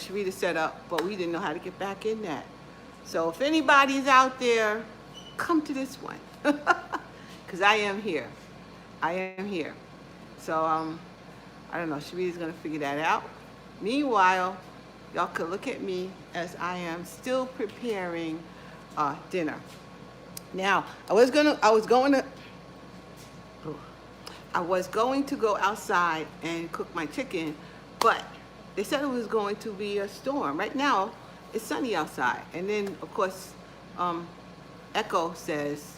Sharita set up, but we didn't know how to get back in that. So if anybody's out there, come to this one. Because I am here. I am here. So, I don't know, Sharita's going to figure that out. Meanwhile, y'all could look at me as I am still preparing dinner. Now, I was going to go outside and cook my chicken, but they said it was going to be a storm. Right now, it's sunny outside. And then, of course, Echo says,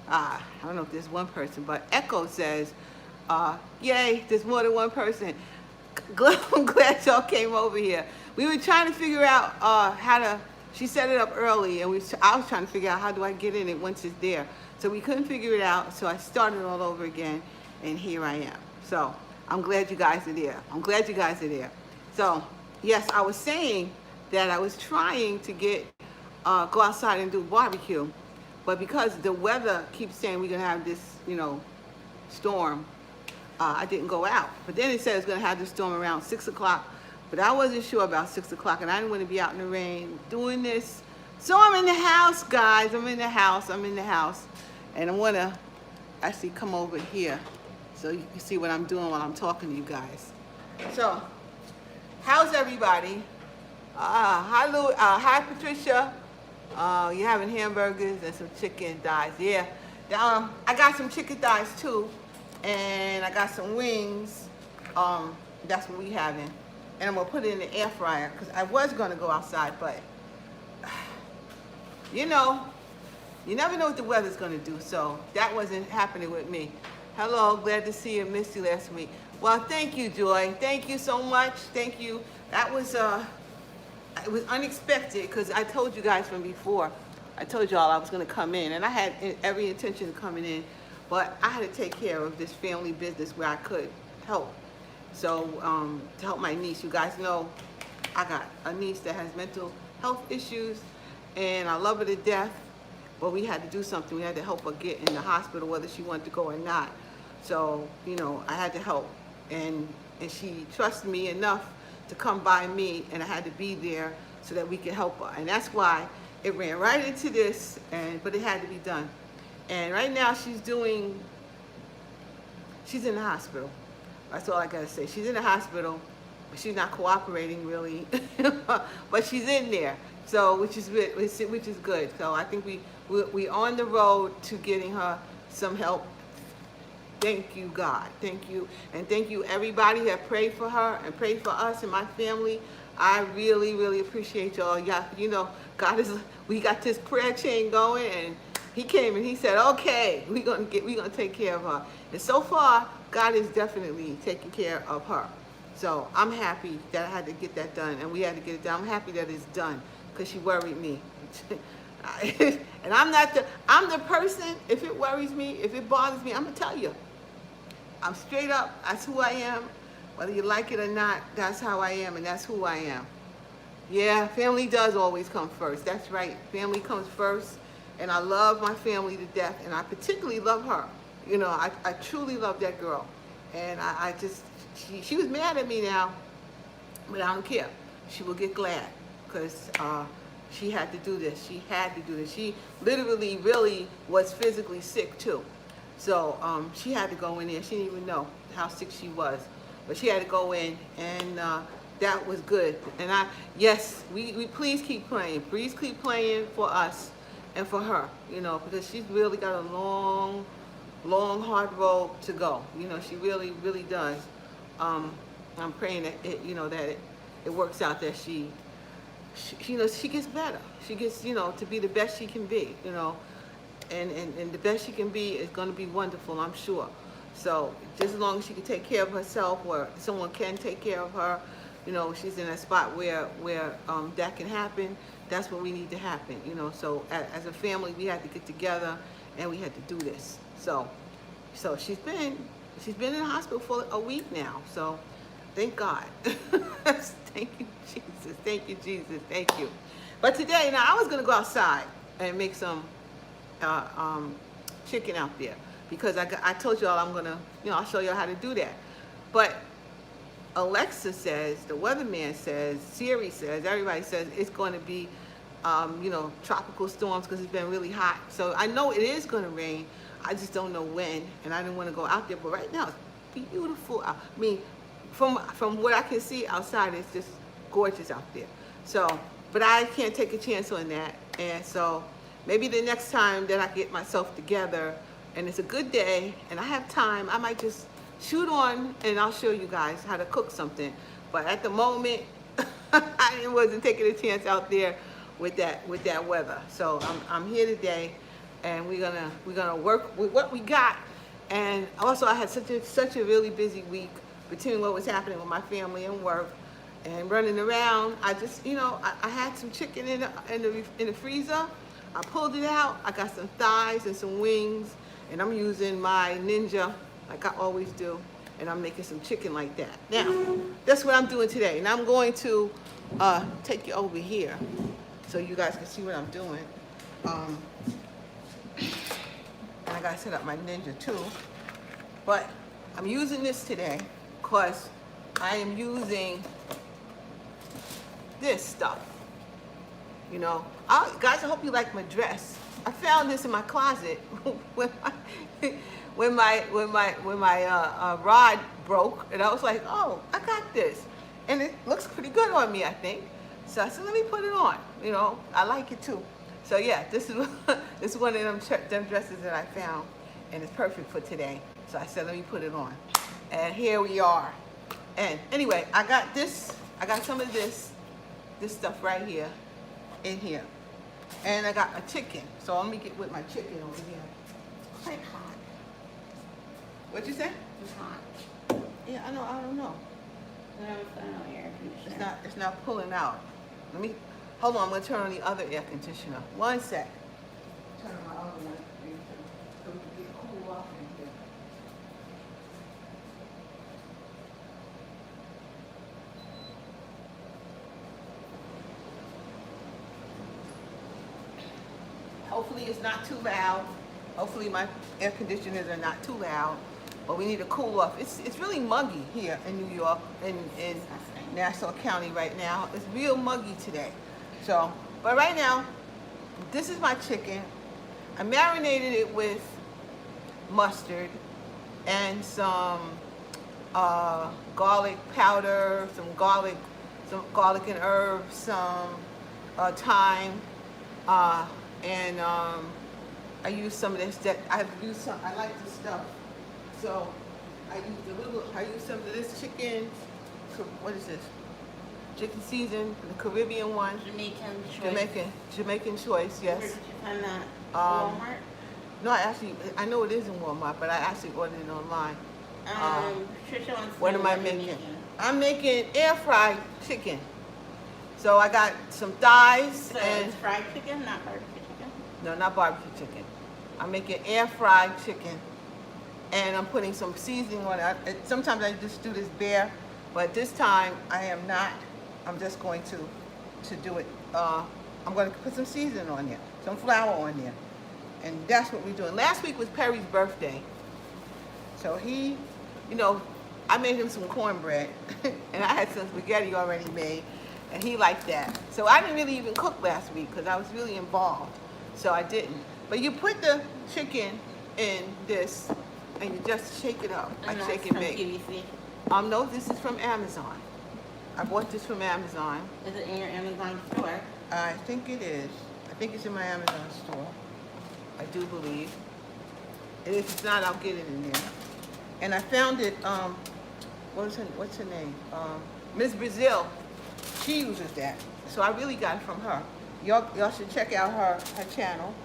I don't know if there's one person, but Echo says, yay, there's more than one person. I'm glad y'all came over here. We were trying to figure out how to, she set it up early, and I was trying to figure out how do I get in it once it's there. So we couldn't figure it out, so I started all over again, and here I am. So I'm glad you guys are there. I'm glad you guys are there. So, yes, I was saying that I was trying to go outside and do barbecue, but because the weather keeps saying we're going to have this, storm, I didn't go out. But then it said it was going to have this storm around 6 o'clock, but I wasn't sure about 6 o'clock, and I didn't want to be out in the rain doing this. So I'm in the house, guys. I'm in the house. And I want to actually come over here so you can see what I'm doing while I'm talking to you guys. So, how's everybody? Hi, Patricia. You're having hamburgers and some chicken thighs. Yeah. I got some chicken thighs too, and I got some wings. That's what we having. And I'm gonna put it in the air fryer because I was gonna go outside, but you never know what the weather's gonna do. So that wasn't happening with me. Hello, glad to see you. Missed you last week. Well, thank you, Joy. Thank you so much. Thank you. That was it was unexpected because I told you guys from before. I told y'all I was going to come in, and I had every intention of coming in, but I had to take care of this family business where I could help. So to help my niece, you guys know I got a niece that has mental health issues, and I love her to death, but we had to do something. We had to help her get in the hospital, whether she wanted to go or not. So, I had to help, and she trusted me enough to come by me, and I had to be there so that we could help her. And that's why it ran right into this, but it had to be done. And right now she's in the hospital. That's all I gotta say. She's in the hospital, but she's not cooperating really, but she's in there. So, which is good. So I think we on the road to getting her some help. Thank you, God. Thank you. And thank you, everybody that prayed for her and prayed for us and my family. I really, really appreciate y'all. We got this prayer chain going, and he came and he said, okay, we're gonna take care of her. And so far, God is definitely taking care of her. So I'm happy that I had to get that done, and we had to get it done. I'm happy that it's done, because she worried me. And I'm the person, if it worries me, if it bothers me, I'm gonna tell you. I'm straight up, that's who I am. Whether you like it or not, that's how I am, and that's who I am. Yeah, family does always come first. That's right, family comes first, and I love my family to death, and I particularly love her. I truly love that girl. And she was mad at me now, but I don't care. She will get glad, because she had to do this. She had to do this. She literally, really was physically sick too. So she had to go in there. She didn't even know how sick she was, but she had to go in, and that was good. And yes, we please keep praying. Please keep praying for us and for her, because she's really got a long, hard road to go. She really, really does. I'm praying that it works out, that she gets better. She gets, to be the best she can be, and the best she can be is going to be wonderful, I'm sure. So just as long as she can take care of herself, or someone can take care of her, she's in a spot where that can happen. That's what we need to happen, So as a family, we had to get together, and we had to do this. So she's been in the hospital for a week now. So thank God. Thank you, Jesus. Thank you, Jesus. Thank you. But today, now I was gonna go outside and make some chicken out there, because I told y'all I'm gonna, I'll show y'all how to do that. But Alexa says, the weatherman says, Siri says, everybody says it's going to be, tropical storms because it's been really hot. So I know it is going to rain. I just don't know when, and I didn't want to go out there. But right now, it's beautiful. I mean, from what I can see outside, it's just gorgeous out there. So, but I can't take a chance on that. And so maybe the next time that I get myself together and it's a good day and I have time, I might just shoot on and I'll show you guys how to cook something. But at the moment, I wasn't taking a chance out there with that weather. So I'm here today, and we're gonna work with what we got. And also, I had such a really busy week between what was happening with my family and work and running around. I just, I had some chicken in the freezer. I pulled it out. I got some thighs and some wings, and I'm using my Ninja like I always do, and I'm making some chicken like that. Now, that's what I'm doing today, and I'm going to take you over here so you guys can see what I'm doing. And I gotta set up my Ninja too, but I'm using this today because I am using this stuff. Guys, I hope you like my dress. I found this in my closet when my rod broke, and I was like, oh, I got this, and it looks pretty good on me, I think. So I said, let me put it on. I like it too. So yeah, this is one of them dresses that I found, and it's perfect for today. So I said, let me put it on, and here we are. And anyway, I got this. I got some of this stuff right here, in here, and I got a chicken. So let me get with my chicken over here. It's quite hot. What'd you say? It's hot. Yeah, I know. I don't know. It's not pulling out. Hold on. I'm gonna turn on the other air conditioner. One sec. Turn on my other one so we can get cool off in here. Hopefully it's not too loud. Hopefully my air conditioners are not too loud. But we need to cool off. It's really muggy here in New York, in Nassau County right now. It's real muggy today. So, but right now, this is my chicken. I marinated it with mustard and some garlic powder, some garlic and herbs, some thyme, and I used some of this. I like this stuff. So I used some of this chicken. What is this? Chicken season, the Caribbean one. Jamaican choice, yes. Where did you find that? Walmart? No, I know it is in Walmart, but I actually ordered it online. Trisha wants to What know am I making? I'm making air fried chicken. So I got some thighs So and it's fried chicken, not barbecue chicken? no, not barbecue chicken. I'm making air fried chicken, and I'm putting some seasoning on it. Sometimes I just do this bare, but this time I am not. I'm just going to do it. I'm going to put some seasoning on there, some flour on there, and that's what we're doing. Last week was Perry's birthday, so he, I made him some cornbread, and I had some spaghetti already made, and he liked that. So I didn't really even cook last week because I was really involved, so I didn't. But you put the chicken in this, and you just shake it up, like shake and bake. QVC. No, this is from Amazon. I bought this from Amazon. Is it in your Amazon store? I think it is. I think it's in my Amazon store. I do believe. And if it's not, I'll get it in there. And I found it, what's her name? Miss Brazil. She uses that. So I really got it from her. Y'all should check out her channel.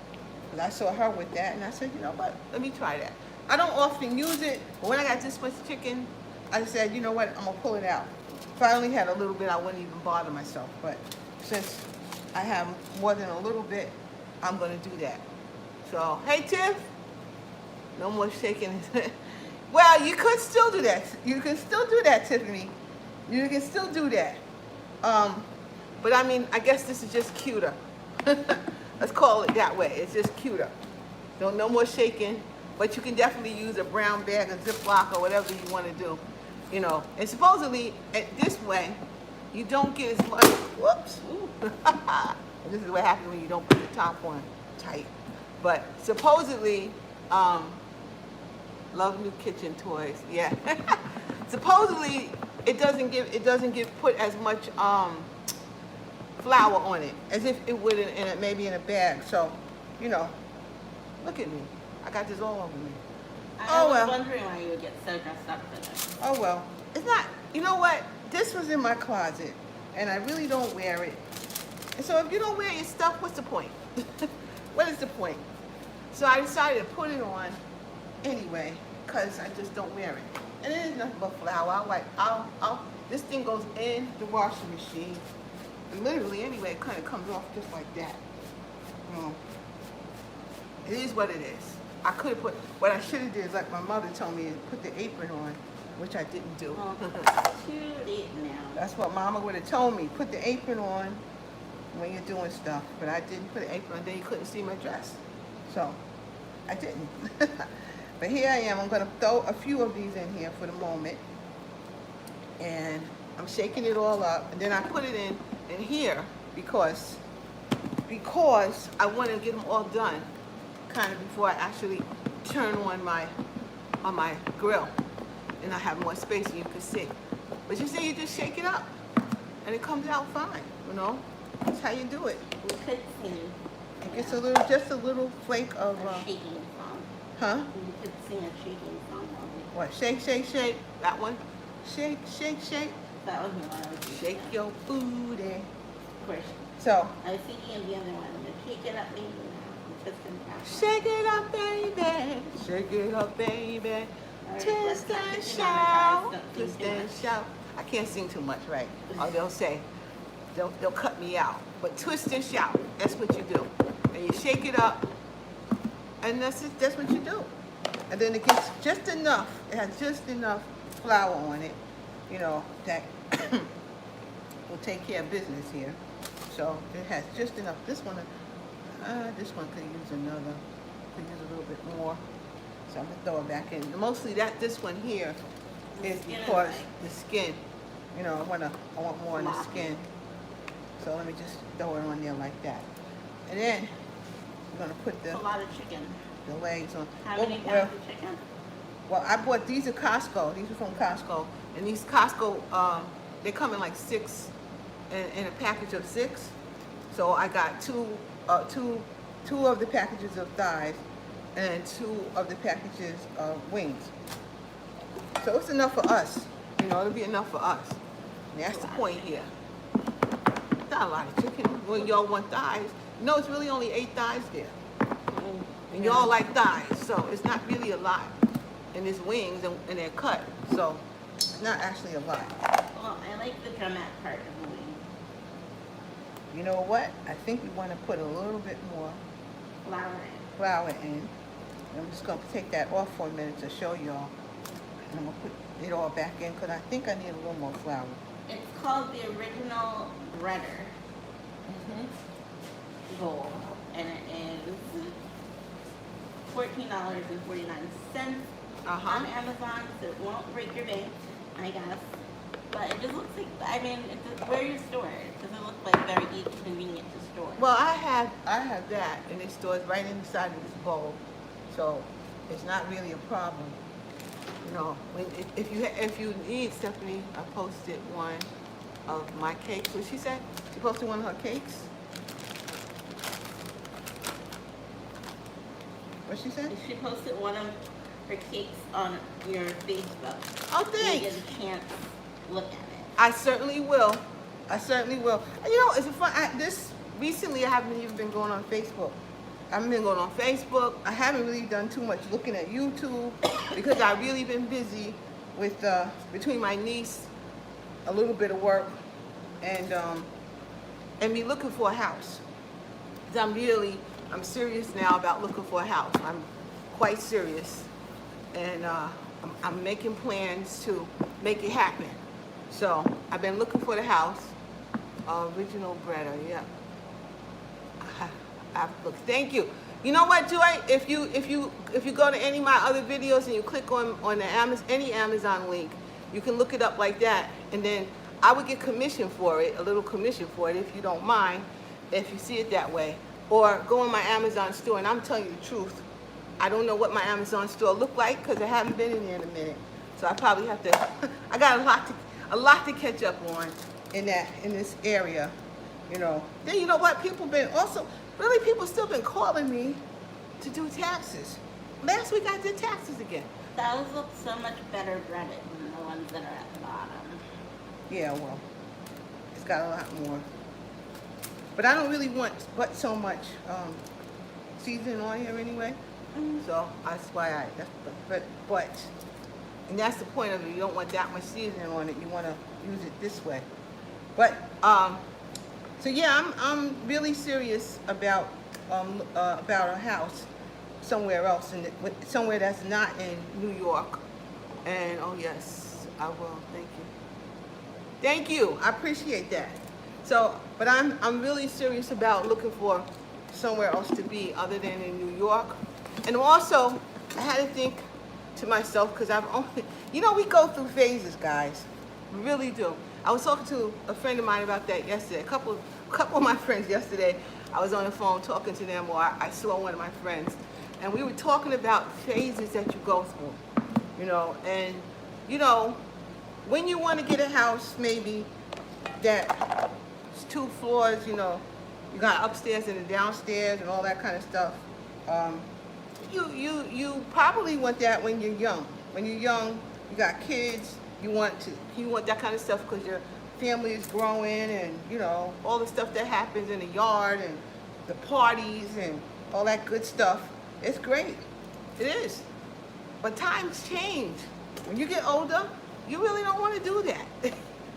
Because I saw her with that, and I said, you know what, let me try that. I don't often use it, but when I got this much chicken, I said, you know what, I'm going to pull it out. If I only had a little bit, I wouldn't even bother myself. But since I have more than a little bit, I'm going to do that. So, hey, Tiff. No more shaking. Well, you could still do that. You can still do that, Tiffany. You can still do that. But I mean, I guess this is just cuter. Let's call it that way. It's just cuter. No more shaking. But you can definitely use a brown bag, a Ziploc, or whatever you want to do. you know, and supposedly this way, you don't get as much, whoops. This is what happens when you don't put the top on tight. But supposedly, love new kitchen toys, yeah. Supposedly, it doesn't give put as much flour on it as if it would maybe in a bag. So, you know, look at me. I got this all over me. I was wondering why you would get so dressed up for this. Oh well, it's not. You know what? This was in my closet, and I really don't wear it. And so if you don't wear your stuff, what's the point? What is the point? So I decided to put it on anyway, cause I just don't wear it. And it is nothing but flour. This thing goes in the washing machine. And literally, anyway, it kind of comes off just like that. It is what it is. I could have put, what I should have did is like my mother told me, put the apron on, which I didn't do. Oh, it's too late now. That's what Mama would have told me. Put the apron on when you're doing stuff. But I didn't put the apron on, then you couldn't see my dress. So, I didn't. But here I am. I'm going to throw a few of these in here for the moment. And I'm shaking it all up. And then I put it in here because I want to get them all done kind of before I actually turn on my grill. And I have more space and you can see. But you see, you just shake it up and it comes out fine, you know? That's how you do it. You could sing. It gets just a little flake of, a shaking song. huh? You could sing a shaking song. What, shake, shake, shake, that one? Shake, shake, shake. That was the one I was thinking Shake of. your booty. Of course. So, I was thinking of the other one. The shake it up, baby. Twist and shout. shake it up, baby. Shake it up, baby. Alright, Twist let's not and sit shout. on the cars, don't Twist sing too and much. shout. I can't sing too much, right? Or they'll say, they'll cut me out. But twist and shout, that's what you do. And you shake it up, and that's what you do. And then it gets just enough, it has just enough flour on it, you know, that will take care of business here. So it has just enough. This one could use a little bit more. So I'm gonna throw it back in. Mostly this one here is because the skin, you know, I want more in the skin. So let me just throw it on there like that. And then I'm gonna put A lot of chicken. the legs on. How many Well, pounds of chicken? well, I bought these at Costco. These are from Costco. And these Costco, they come in like 6 in a package of 6. So I got two of the packages of thighs and 2 of the packages of wings. So it's enough for us. You know, it'll be enough for us. And that's the point here. It's not a lot of chicken when y'all want thighs. No, it's really only 8 thighs there. And y'all like thighs, so it's not really a lot. And it's wings and they're cut, so it's not actually a lot. Well, I like the drumette part of the wing. You know what? I think we want to put a little bit more flour in. I'm just going to take that off for a minute to show y'all. And I'm going to put it all back in because I think I need a little more flour. It's called the Original Breader Bowl, and it is $14.49 on Amazon, so it won't break your bank, I guess. But it just looks like, I mean, where you store it. It doesn't look like very convenient to store. Well, I have that, and it stores right inside of this bowl, so it's not really a problem. You know, if you need, Stephanie, I posted one of my cakes. What she said? She posted one of her cakes. What she said? She posted one of her cakes on your Facebook. Oh, You thanks. get a chance to look at it. I certainly will. I certainly will. And you know, it's a fun. Recently, I haven't even been going on Facebook. I haven't been going on Facebook. I haven't really done too much looking at YouTube because I've really been busy with between my niece, a little bit of work, and me looking for a house. 'Cause I'm serious now about looking for a house. I'm quite serious, and I'm making plans to make it happen. So I've been looking for the house. Original Breader, yeah. Look, thank you. You know what, Joy? If you go to any of my other videos and you click on the any Amazon link, You can look it up like that, and then I would get commission for it, a little commission for it, if you don't mind, if you see it that way. Or go in my Amazon store, and I'm telling you the truth, I don't know what my Amazon store looked like because I haven't been in there in a minute. So I probably have to, I got a lot to catch up on in this area, you know. Then you know what, people still been calling me to do taxes. Last week I did taxes again. Those look so much better breaded than the ones that are at the bottom. Yeah, well, it's got a lot more. But I don't really want but so much seasoning on here anyway. So that's why and that's the point of it. You don't want that much seasoning on it. You want to use it this way. But so yeah, I'm really serious about a house somewhere else, somewhere that's not in New York. And oh yes, I will. Thank you. Thank you. I appreciate that. So, but I'm really serious about looking for somewhere else to be other than in New York. And also, I had to think to myself, because I've only, you know, we go through phases, guys. We really do. I was talking to a friend of mine about that yesterday. A couple of my friends yesterday, I was on the phone talking to them, or I saw one of my friends, and we were talking about phases that you go through, you know. And, you know, when you want to get a house, maybe that it's 2 floors, you know, you got upstairs and a downstairs and all that kind of stuff. You probably want that when you're young. When you're young, you got kids, you want that kind of stuff because your family is growing, and you know, all the stuff that happens in the yard and the parties and all that good stuff. It's great. It is. But times change. When you get older, you really don't want to do that.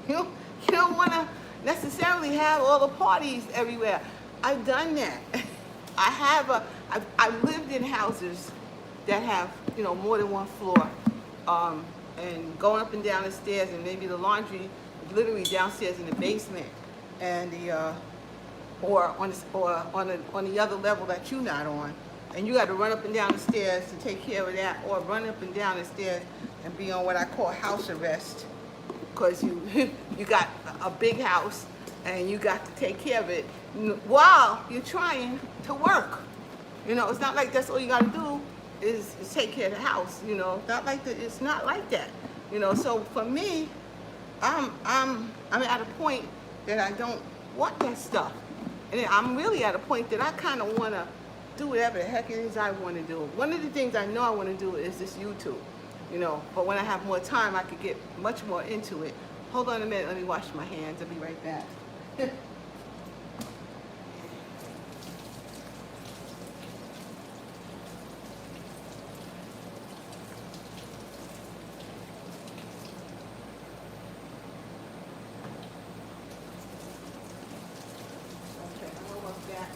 You don't want to necessarily have all the parties everywhere. I've done that. I've lived in houses that have, you know, more than 1 floor, and going up and down the stairs, and maybe the laundry is literally downstairs in the basement, and or on the other level that you're not on, and you got to run up and down the stairs to take care of that, or run up and down the stairs and be on what I call house arrest, because you got a big house and you got to take care of it while you're trying to work. You know, it's not like that's all you got to do is take care of the house. You know, it's not like that. You know, so for me, I'm at a point that I don't want that stuff, and I'm really at a point that I kind of want to do whatever the heck it is I want to do. One of the things I know I want to do is this YouTube. You know, but when I have more time, I could get much more into it. Hold on a minute, let me wash my hands. I'll be right back. Okay, I'm almost back.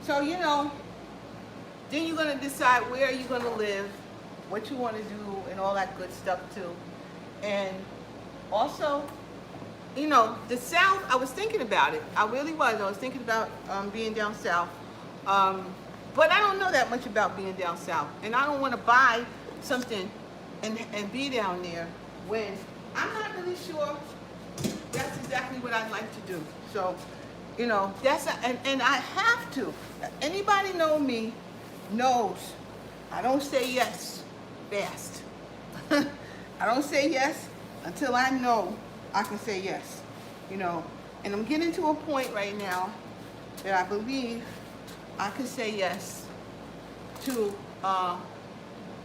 So you know, then you're going to decide where you're going to live, what you want to do, and all that good stuff too. And also, you know, the South, I was thinking about it. I really was. I was thinking about being down South. But I don't know that much about being down South. And I don't want to buy something and be down there when I'm not really sure that's exactly what I'd like to do. So, you know, and I have to. Anybody know me knows I don't say yes fast. I don't say yes until I know I can say yes, you know. And I'm getting to a point right now that I believe I can say yes to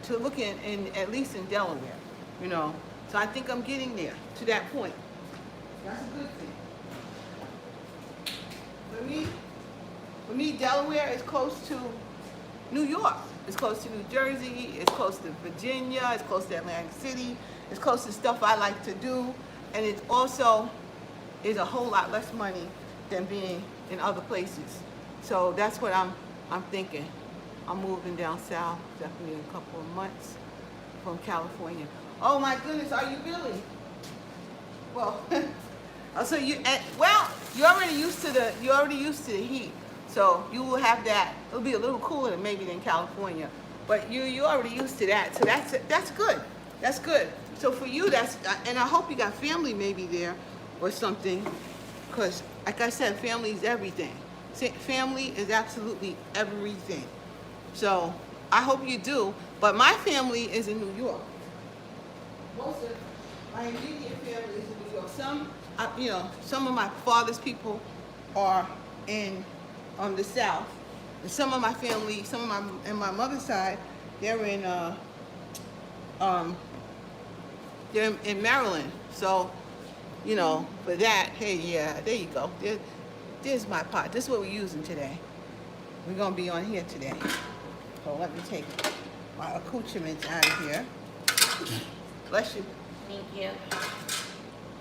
looking at least in Delaware, you know. So I think I'm getting there to that point. That's a good thing. For me, Delaware is close to New York. It's close to New Jersey. It's close to Virginia. It's close to Atlantic City. It's close to stuff I like to do. And it also is a whole lot less money than being in other places. So that's what I'm thinking. I'm moving down south, definitely in a couple of months from California. Oh my goodness, are you really? Well, so you're already used to the heat. So you will have that. It'll be a little cooler maybe than California. but you already used to that, so that's good. That's good. So for you, and I hope you got family maybe there or something, because like I said, family is everything. Family is absolutely everything. So I hope you do. But my family is in New York. Most of my immediate family is in New York. Some of my father's people are in the South. And some of my family, and my mother's side, they're in Maryland. So, for that, hey, yeah, there you go. There's my pot. This is what we're using today. We're gonna be on here today. So let me take my accoutrements out of here. Bless you. Thank you.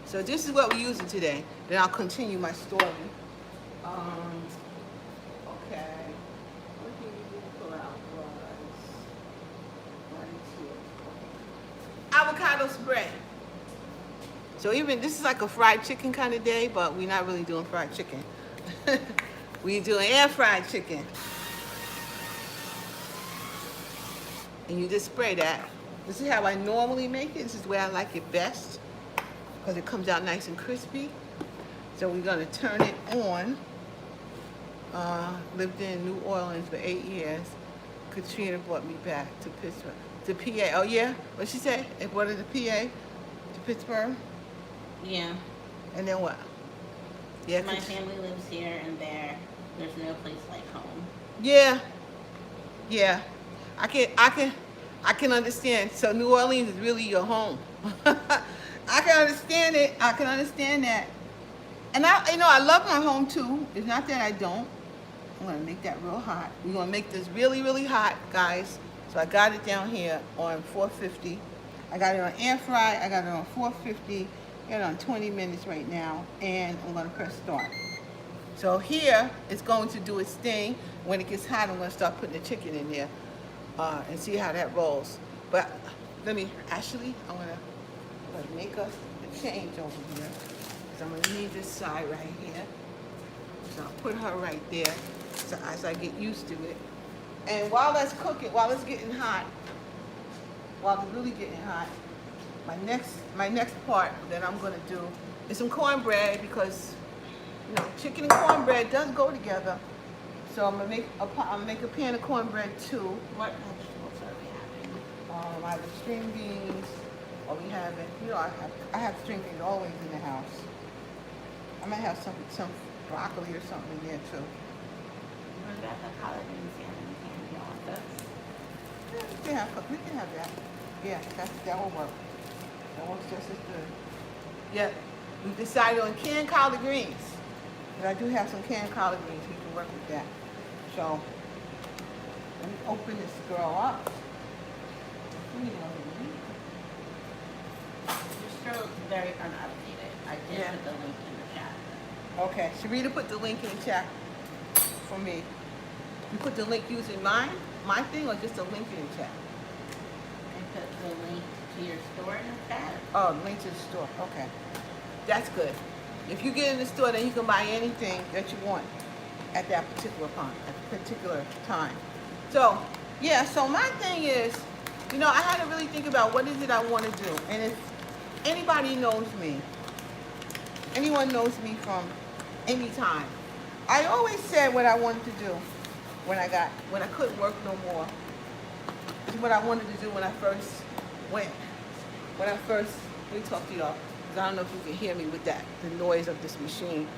So this is what we're using today. Then I'll continue my story. Okay. What did we pull out was avocado spread. So even this is like a fried chicken kind of day, but we're not really doing fried chicken. We're doing air fried chicken. And you just spray that. This is how I normally make it. This is where I like it best, because it comes out nice and crispy. So we're gonna turn it on. Lived in New Orleans for 8 years. Katrina brought me back to Pittsburgh, to PA. Oh yeah, what she say? It brought her to PA, to Pittsburgh. Yeah. And then what? Yeah. My family lives here and there. There's no place like home. Yeah. Yeah. I can understand. So New Orleans is really your home. I can understand it. I can understand that. And I love my home too. It's not that I don't. I'm gonna make that real hot. We're gonna make this really, really hot, guys. So I got it down here on 450. I got it on air fry. I got it on 450. Got it on 20 minutes right now, and I'm gonna press start. So here it's going to do its thing. When it gets hot, I'm gonna start putting the chicken in there and see how that rolls. But I'm gonna make us a change over here. So I'm gonna need this side right here. So I'll put her right there, so as I get used to it. And while that's cooking, while it's getting hot, while it's really getting hot, my next part that I'm gonna do is some cornbread, because chicken and cornbread does go together. So I'm gonna make a pan of cornbread too. What vegetables are we having? I have the string beans, or we have it. I have string beans always in the house. I might have some broccoli or something in there too. What about the collard greens and you want those? We can have that. Yeah, that will work. That works just as good. Yeah, we decided on canned collard greens. But I do have some canned collard greens. We can work with that. So let me open this girl up. Your store looks very unupdated. I did put the link in the chat. Okay, Sharita put the link in the chat for me. You put the link using my thing, or just a link in the chat? I put the link to your store in the chat. Oh, link to the store. Okay, that's good. If you get in the store, then you can buy anything that you want at that particular time. So, yeah, so my thing is, I had to really think about what is it I want to do. And if anybody knows me, anyone knows me from any time, I always said what I wanted to do when I couldn't work no more. It's what I wanted to do when I first let me talk to y'all. I don't know if you can hear me with the noise of this machine.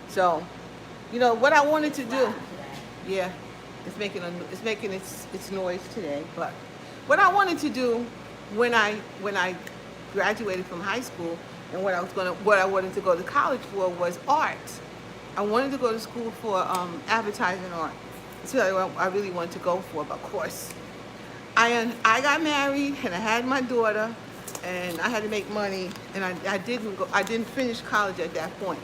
So, what I wanted to do. Yeah, it's making its noise today. But what I wanted to do when I graduated from high school, and what I wanted to go to college for was art. I wanted to go to school for advertising art. That's what I really wanted to go for. But of course, I got married and I had my daughter. And I had to make money, and I didn't finish college at that point.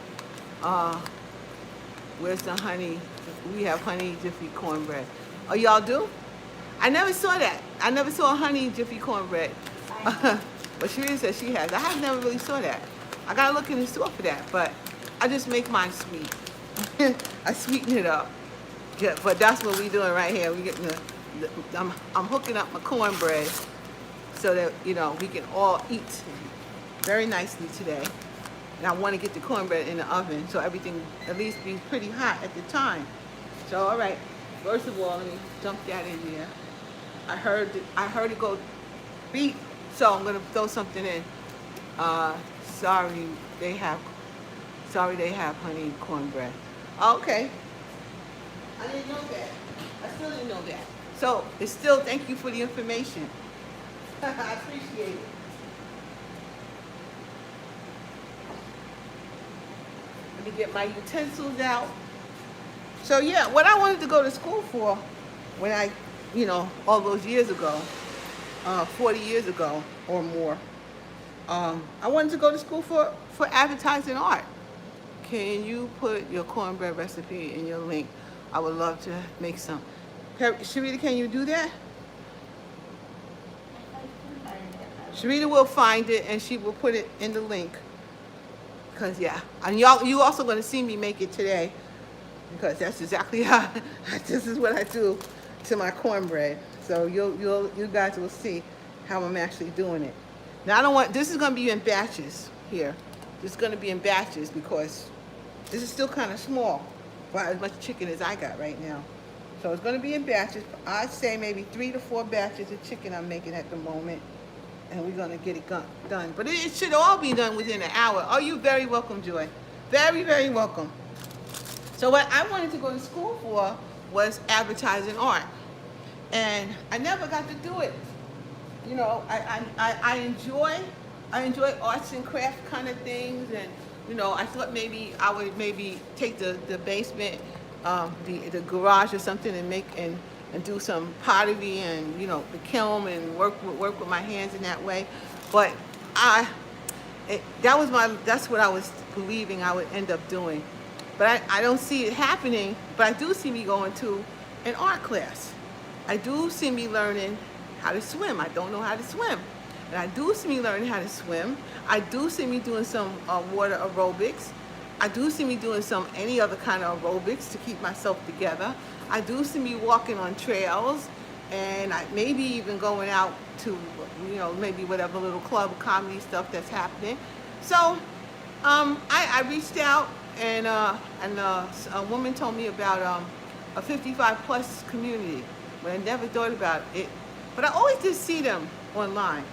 Where's the honey? We have honey jiffy cornbread. Oh, y'all do? I never saw that. I never saw honey jiffy cornbread. But Sharita says she has. I have never really saw that. I gotta look in the store for that, but I just make mine sweet. I sweeten it up. Yeah, but that's what we're doing right here. We're getting the I'm hooking up my cornbread so that, you know, we can all eat very nicely today. And I want to get the cornbread in the oven so everything at least be pretty hot at the time. So, all right, first of all, let me dump that in there. I heard it go beep, so I'm gonna throw something in. Sorry they have honey cornbread. Okay, I didn't know that. I still didn't know that. So it's still, thank you for the information. I appreciate it. Let me get my utensils out. So yeah, what I wanted to go to school for when I, you know, all those years ago, 40 years ago or more, I wanted to go to school for advertising art. Can you put your cornbread recipe in your link? I would love to make some. Sharita, can you do that? Sharita will find it and she will put it in the link. Because yeah, and you also going to see me make it today, because that's exactly how this is what I do to my cornbread. So you guys will see how I'm actually doing it. Now I don't want, this is going to be in batches here. This is going to be in batches because this is still kind of small for as much chicken as I got right now. So it's going to be in batches. I'd say maybe 3 to 4 batches of chicken I'm making at the moment. And we're going to get it done. But it should all be done within an hour. Oh, you're very welcome, Joy. Very, very welcome. So what I wanted to go to school for was advertising art. And I never got to do it. You know, I enjoy arts and craft kind of things. And, you know, I thought maybe I would take the basement, the garage or something and make and do some pottery and, you know, the kiln and work with my hands in that way. But that's what I was believing I would end up doing. But I don't see it happening, but I do see me going to an art class. I do see me learning how to swim. I don't know how to swim. And I do see me learning how to swim. I do see me doing some water aerobics. I do see me doing any other kind of aerobics to keep myself together. I do see me walking on trails, and maybe even going out to, you know, maybe whatever little club comedy stuff that's happening. So I reached out, and a woman told me about a 55+ community, but I never thought about it. But I always just see them online,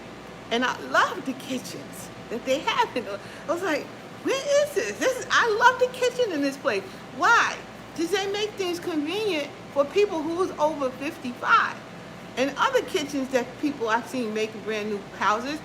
and I love the kitchens that they have. I was like, where is this? I love the kitchen in this place. Why? Because they make things convenient for people who's over 55. And other kitchens that people I've seen making brand new houses,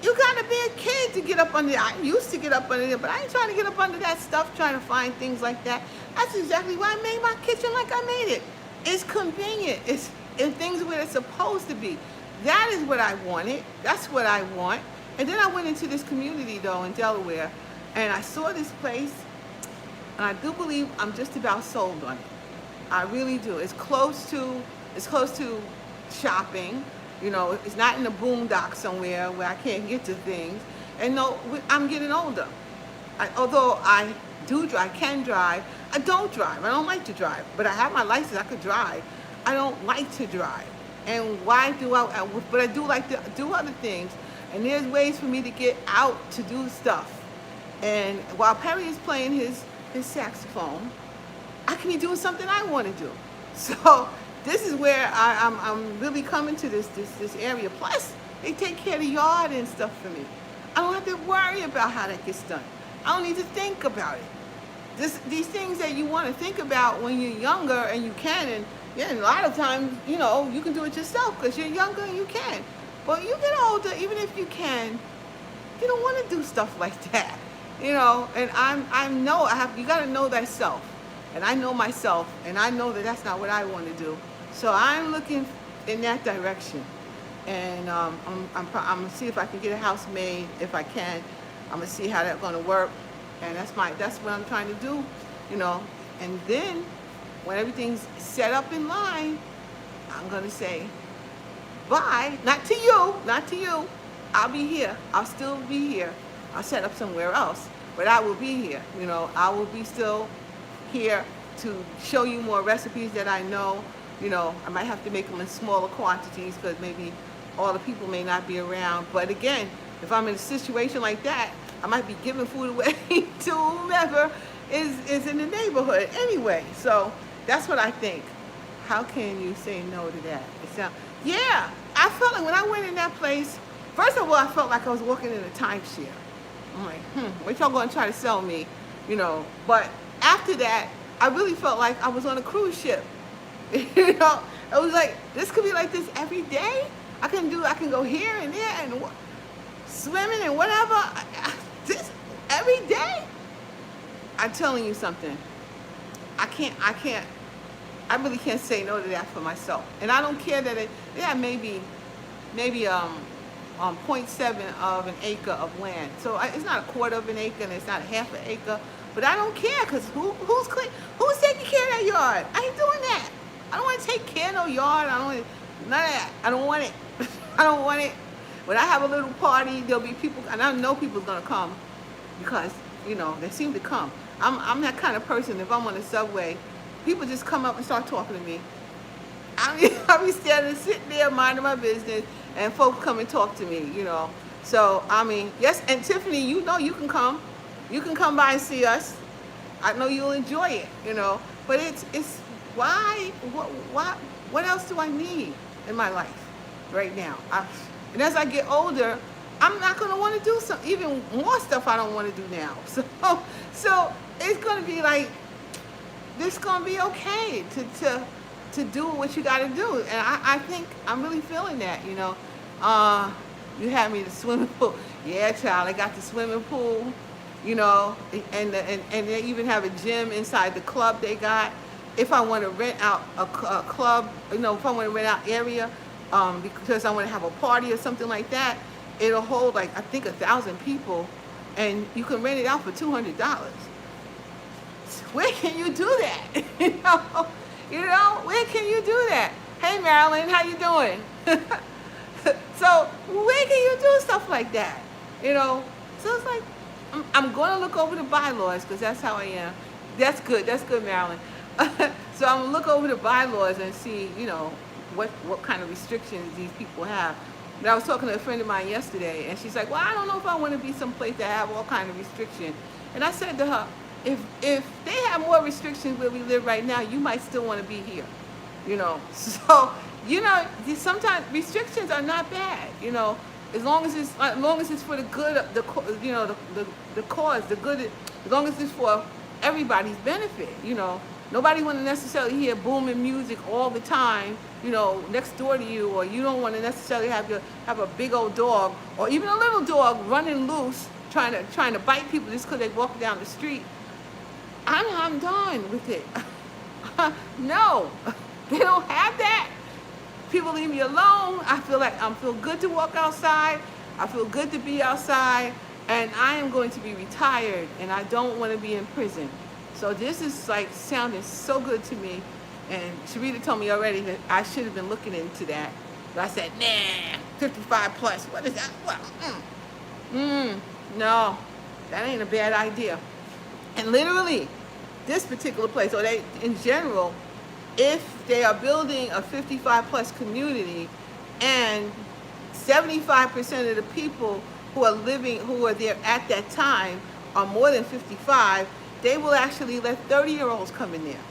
you gotta be a kid to get up under there. I used to get up under there, but I ain't trying to get up under that stuff, trying to find things like that. That's exactly why I made my kitchen like I made it. It's convenient. It's in things where it's supposed to be. That is what I wanted. That's what I want. And then I went into this community though in Delaware, and I saw this place, and I do believe I'm just about sold on it. I really do. It's close to shopping. You know, it's not in the boondocks somewhere where I can't get to things. And no, I'm getting older. Although I can drive, I don't drive. I don't like to drive. But I have my license, I could drive. I don't like to drive. And why do but I do like to do other things. And there's ways for me to get out to do stuff. And while Perry is playing his saxophone, I can be doing something I want to do. So this is where I'm really coming to this area. Plus, they take care of the yard and stuff for me. I don't have to worry about how that gets done. I don't need to think about it. These things that you want to think about when you're younger, and you can, and yeah, a lot of times, you know, you can do it yourself because you're younger and you can. But you get older, even if you can, you don't want to do stuff like that. You know, and you got to know thyself. And I know myself, and I know that that's not what I want to do. So I'm looking in that direction. And I'm going to see if I can get a house made. If I can, I'm going to see how that's going to work. And that's what I'm trying to do, you know. And then when everything's set up in line, I'm going to say, bye. Not to you. I'll be here. I'll still be here. I'll set up somewhere else, but I will be here. You know, I will be still here to show you more recipes that I know, You know, I might have to make them in smaller quantities because maybe all the people may not be around. But again, if I'm in a situation like that, I might be giving food away to whomever is in the neighborhood anyway. So that's what I think. How can you say no to that? Yeah, I felt like when I went in that place, first of all, I felt like I was walking in a timeshare. I'm like, what y'all gonna try to sell me? You know, but after that, I really felt like I was on a cruise ship. You know, it was like, this could be like this every day. I can go here and there and swimming and whatever. This every day. I'm telling you something. I really can't say no to that for myself. And I don't care that maybe 0.7 of an acre of land. So it's not a quarter of an acre and it's not a half an acre. But I don't care because who's taking care of that yard? I ain't doing that. I don't want to take care of no yard. I don't want none of that. I don't want it. I don't want it. When I have a little party, there'll be people, and I know people's gonna come because, you know, they seem to come. I'm that kind of person. If I'm on the subway, people just come up and start talking to me. I'll be standing, sitting there, minding my business, and folks come and talk to me, you know. So, I mean, yes, and Tiffany, you know you can come. You can come by and see us. I know you'll enjoy it, you know. But it's why, what else do I need in my life right now? And as I get older, I'm not going to want to do even more stuff I don't want to do now. So it's going to be like, this going to be okay to do what you got to do. And I think I'm really feeling that, you know. You had me the swimming pool. Yeah, child, I got the swimming pool, you know, and they even have a gym inside the club they got. If I want to rent out a club, you know, if I want to rent out area, because I want to have a party or something like that, it'll hold like, I think 1,000 people, and you can rent it out for $200. Where can you do that? You know, where can you do that? Hey, Marilyn, how you doing? So where can you do stuff like that? You know, so it's like, I'm going to look over the bylaws because that's how I am. That's good, Marilyn. So I'm going to look over the bylaws and see, you know, what kind of restrictions these people have. But I was talking to a friend of mine yesterday, and she's like, well, I don't know if I want to be someplace that have all kind of restrictions. And I said to her, if they have more restrictions where we live right now, you might still want to be here, you know. So, you know, sometimes restrictions are not bad, you know, as long as it's for the good of the cause, the good, as long as it's for everybody's benefit, you know. Nobody want to necessarily hear booming music all the time, you know, next door to you, or you don't want to necessarily have a big old dog or even a little dog running loose trying to bite people just because they walk down the street. I'm done with it. No, they don't have that. People leave me alone. I feel good to walk outside. I feel good to be outside, and I am going to be retired, and I don't want to be in prison. So this is like sounding so good to me, and Sharita told me already that I should have been looking into that. But I said, nah, 55 plus. What is that? Well, no, that ain't a bad idea. And literally, this particular place, or they in general, if they are building a 55 plus community and 75% of the people who are there at that time are more than 55, they will actually let 30-year-olds come in there.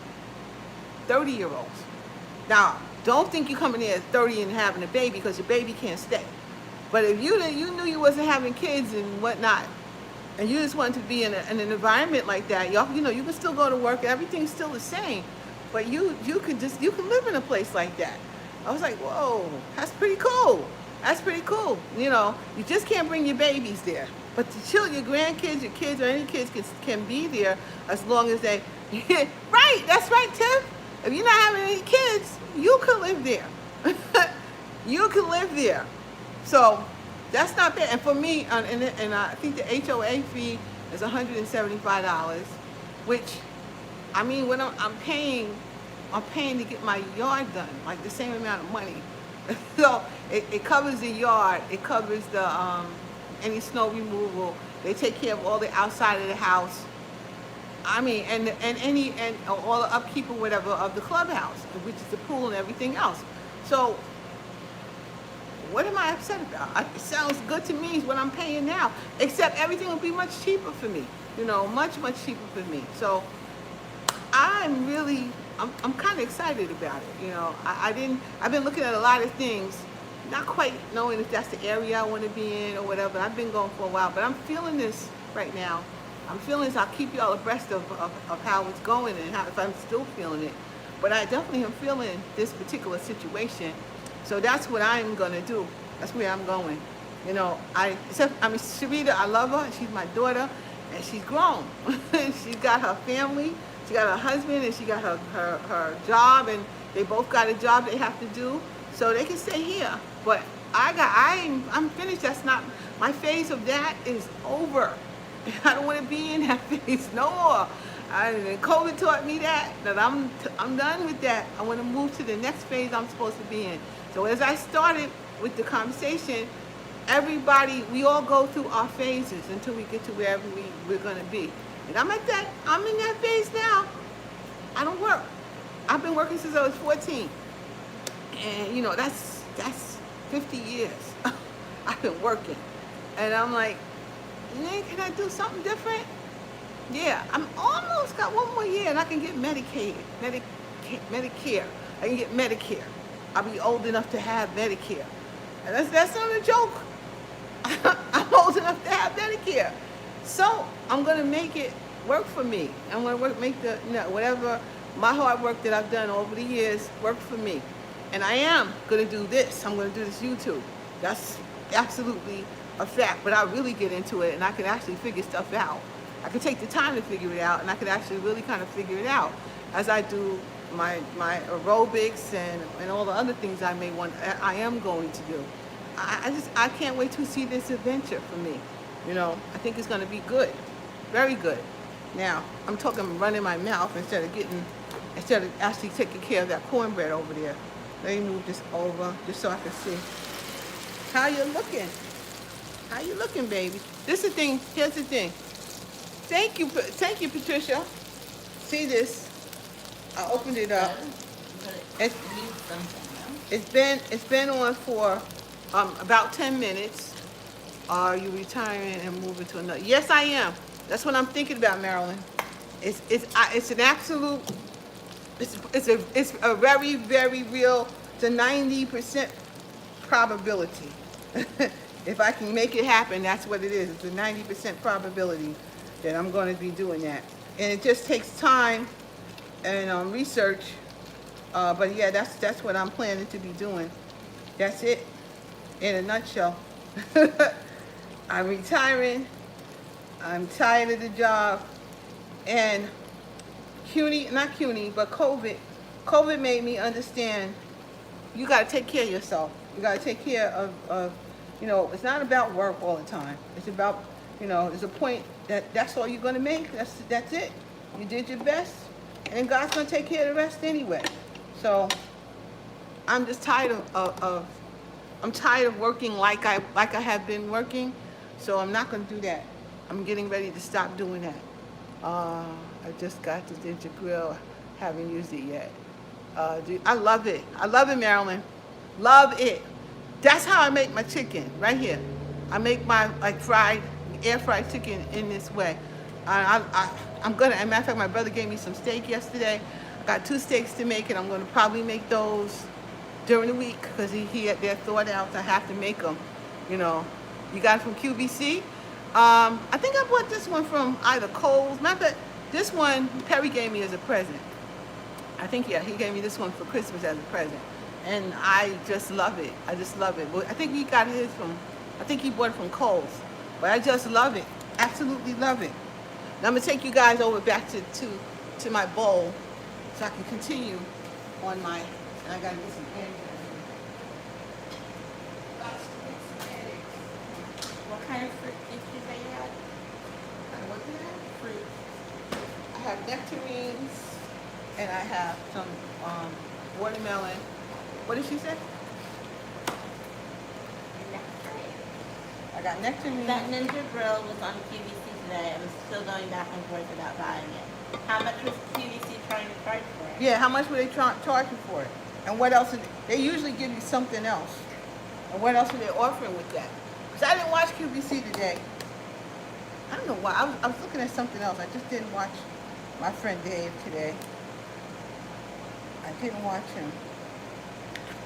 30-year-olds. Now, don't think you come in there at 30 and having a baby because your baby can't stay. But if you knew you wasn't having kids and whatnot, and you just wanted to be in an environment like that, you know, you can still go to work, everything's still the same. But you can live in a place like that. I was like, whoa, that's pretty cool. That's pretty cool. You know, you just can't bring your babies there. But your grandkids, your kids, or any kids can be there as long as they... Right, that's right, Tiff. If you're not having any kids, you can live there. You can live there. So that's not bad. And for me, and I think the HOA fee is $175, which, I mean, when I'm paying to get my yard done, like the same amount of money. So it covers the yard, it covers the any snow removal. They take care of all the outside of the house. I mean, and all the upkeep or whatever of the clubhouse, which is the pool and everything else. So what am I upset about? It sounds good to me, is what I'm paying now. Except everything will be much cheaper for me. You know, much cheaper for me. So I'm kind of excited about it. You know, I've been looking at a lot of things, not quite knowing if that's the area I want to be in or whatever. I've been going for a while, but I'm feeling this right now. I'm feeling this. I'll keep you all abreast of how it's going and how, if I'm still feeling it. But I definitely am feeling this particular situation. So that's what I'm going to do. That's where I'm going. You know, Sharita, I love her. She's my daughter, and she's grown. She's got her family. She got her husband, and she got her job, and they both got a job they have to do. So they can stay here. But I'm finished. That's not, my phase of that is over. I don't want to be in that phase no more. COVID taught me that I'm done with that. I want to move to the next phase I'm supposed to be in. So as I started with the conversation, everybody, we all go through our phases until we get to wherever we're going to be. And I'm in that phase now. I don't work. I've been working since I was 14. And you know, that's 50 years. I've been working. And I'm like, man, can I do something different? Yeah, I'm almost got one more year and I can get Medicare. I can get Medicare. I'll be old enough to have Medicare. And that's not a joke. I'm old enough to have Medicare. So I'm gonna make it work for me. I'm gonna make the, you know, whatever my hard work that I've done over the years work for me. And I am gonna do this. I'm gonna do this YouTube. That's absolutely a fact. But I really get into it and I can actually figure stuff out. I can take the time to figure it out, and I can actually really kind of figure it out as I do my aerobics and all the other things I am going to do. I can't wait to see this adventure for me. You know, I think it's going to be good, very good. Now I'm running my mouth instead of actually taking care of that cornbread over there. Let me move this over just so I can see how you're looking. How you looking, baby? This is the thing. Here's the thing. Thank you, Patricia. See this? I opened it up. It's been on for about 10 minutes. Are you retiring and moving to another? Yes, I am. That's what I'm thinking about, Marilyn. It's an absolute. It's a very, very real. It's a 90% probability. If I can make it happen, that's what it is. It's a 90% probability that I'm going to be doing that. And it just takes time and research. But yeah, that's what I'm planning to be doing. That's it in a nutshell. I'm retiring. I'm tired of the job. And not CUNY, but COVID made me understand you got to take care of yourself. You got to take care of, you know, it's not about work all the time. It's about, you know, there's a point that's all you're going to make. That's it. You did your best, and God's going to take care of the rest anyway. So I'm just tired I'm tired of working like I have been working. So I'm not going to do that. I'm getting ready to stop doing that. I just got the ginger grill. Haven't used it yet. I love it. I love it, Marilyn. Love it. That's how I make my chicken, right here. I make my air fried chicken in this way. I'm gonna, as a matter of fact, my brother gave me some steak yesterday. I got 2 steaks to make, and I'm gonna probably make those during the week because they're thought out. I have to make them. You know, you got it from QVC. I think I bought this one from either Kohl's. Matter of fact, this one Perry gave me as a present. I think, yeah, he gave me this one for Christmas as a present. And I just love it. I just love it. But I think he got his I think he bought it from Kohl's. But I just love it. Absolutely love it. Now I'm going to take you guys over back to my bowl so I can continue on my, and I got to get some eggs. What kind of fruit did you say you had? What did I have? Fruit. I have nectarines, and I have some watermelon. What did she say? I got nectarine. That Ninja Grill was on QVC today. I was still going back and forth about buying it. How much was QVC trying to charge for it? Yeah, how much were they charging for it? And what else? They usually give you something else. And what else are they offering with that? Because I didn't watch QVC today. I don't know why. I was looking at something else. I just didn't watch my friend Dave today. I didn't watch him.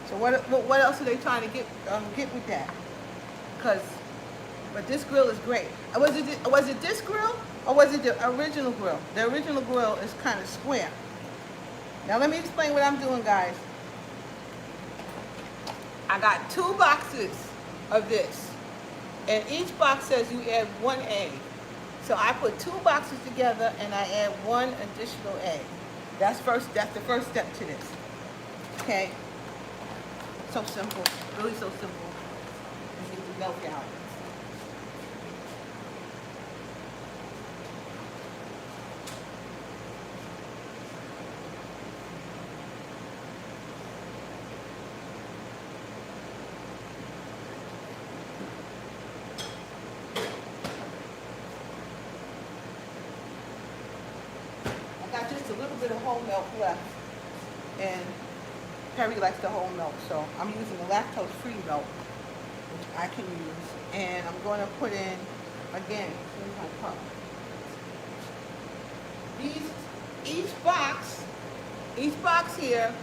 So what else are they trying to get with that? But this grill is great. Was it this grill or was it the original grill? The original grill is kind of square. Now let me explain what I'm doing, guys. I got 2 boxes of this, and each box says you add 1 egg. So I put 2 boxes together and I add 1 additional egg. That's the first step to this. Okay? So simple, really so simple. You get the milk out. Got just a little bit of whole milk left, and Perry likes the whole milk, so I'm using the lactose-free milk, which I can use, and I'm going to put in, again, here's my cup. Each box here,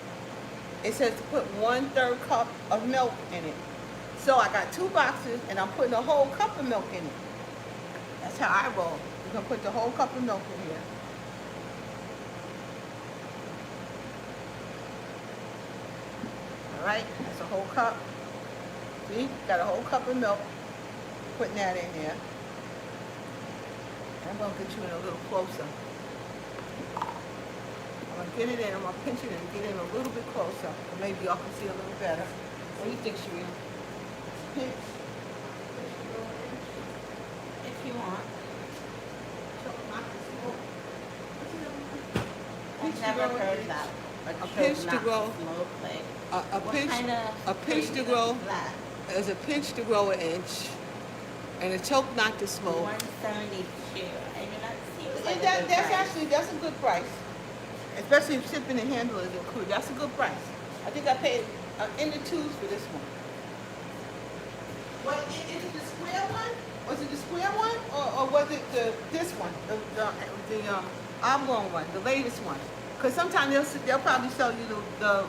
it says to put 1/3 cup of milk in it. So I got 2 boxes, and I'm putting a whole cup of milk in it. That's how I roll. You're going to put the whole cup of milk in here. All right, that's a whole cup. See, got a whole cup of milk. Putting that in there. I'm gonna get you in a little closer. I'm gonna get it in. I'm gonna pinch it and get in a little bit closer. Or maybe y'all can see a little better. What do you think, Shereen? Pinch. If you want. I've never heard that. A pinch to grow. A pinch to grow. There's a pinch to grow 1 inch, and a choke not to smoke. 172. I mean, that seems like that's a good price, especially if shipping and handling is included. That's a good price. I think I paid in the 2s for this one. What is it? The square one? Was it the square one, or was it this one, the oblong one, the latest one? Because sometimes they'll probably sell you the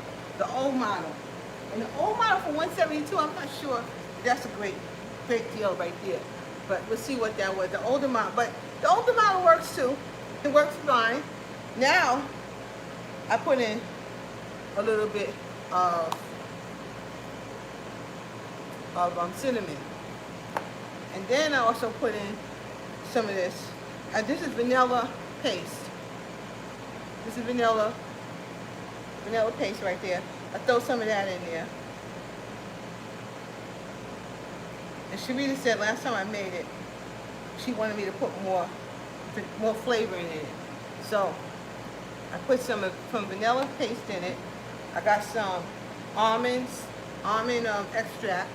old model. And the old model for 172, I'm not sure that's a great deal right there. But we'll see what that was. The older model, but the older model works too. It works fine. Now, I put in a little bit of cinnamon. And then I also put in some of this. This is vanilla paste. This is vanilla paste right there. I throw some of that in there. And Sharita said last time I made it, she wanted me to put more flavoring in it. So I put some vanilla paste in it. I got some almond extract,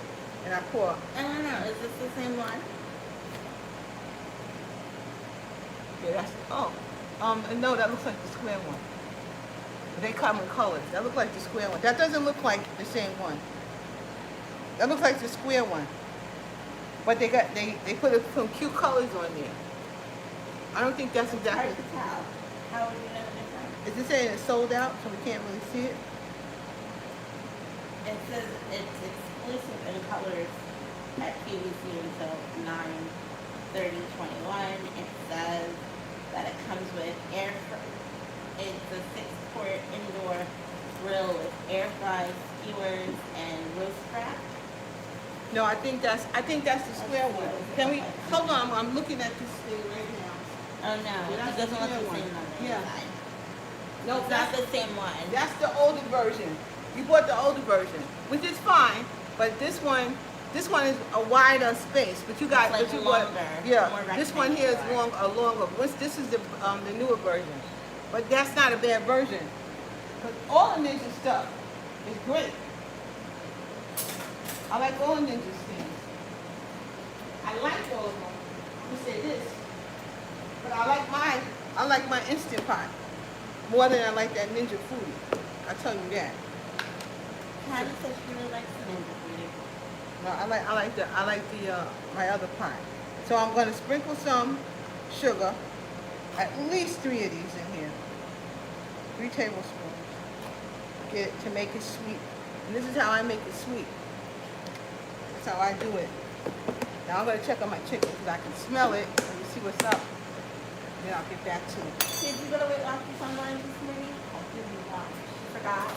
and I pour. I don't know. Is this the same one? Yeah, no, that looks like the square one. They come in colors. That looks like the square one. That doesn't look like the same one. That looks like the square one. But they put some cute colors on there. I don't think that's exactly. Hard to tell. How would you know the difference? Is it saying it's sold out, so we can't really see it? It says it's exclusive in colors at QVC until 9/30/21. It says that it comes with it's a 6-quart indoor grill with air fries, skewers, and roast crack. No, I think that's the square one. Can we hold on? I'm looking at this thing right now. Oh no, Yeah, it doesn't look the one. same on the Yeah. inside. No, It's not the same one. That's the older version. You bought the older version, which is fine. But this one is a wider space. But you got, It's like but you longer, bought, yeah. more This one here is rectangular. longer. This is the newer version. But that's not a bad version. Because all the Ninja stuff is great. I like all Ninja things. I like all of them. I'm gonna say this, but I like my Instant Pot more than I like that Ninja Foodie. I tell you that. Patty says she really likes the Ninja Foodie. No, I like the my other pot. So I'm gonna sprinkle some sugar, at least 3 of these in here. 3 tablespoons. Get it to make it sweet. And this is how I make it sweet. That's how I do it. Now I'm gonna check on my chicken because I can smell it. Let me see what's up. Then I'll get back to it. Did you go to Weight Watchers online this morning? I'll give you one. Forgot.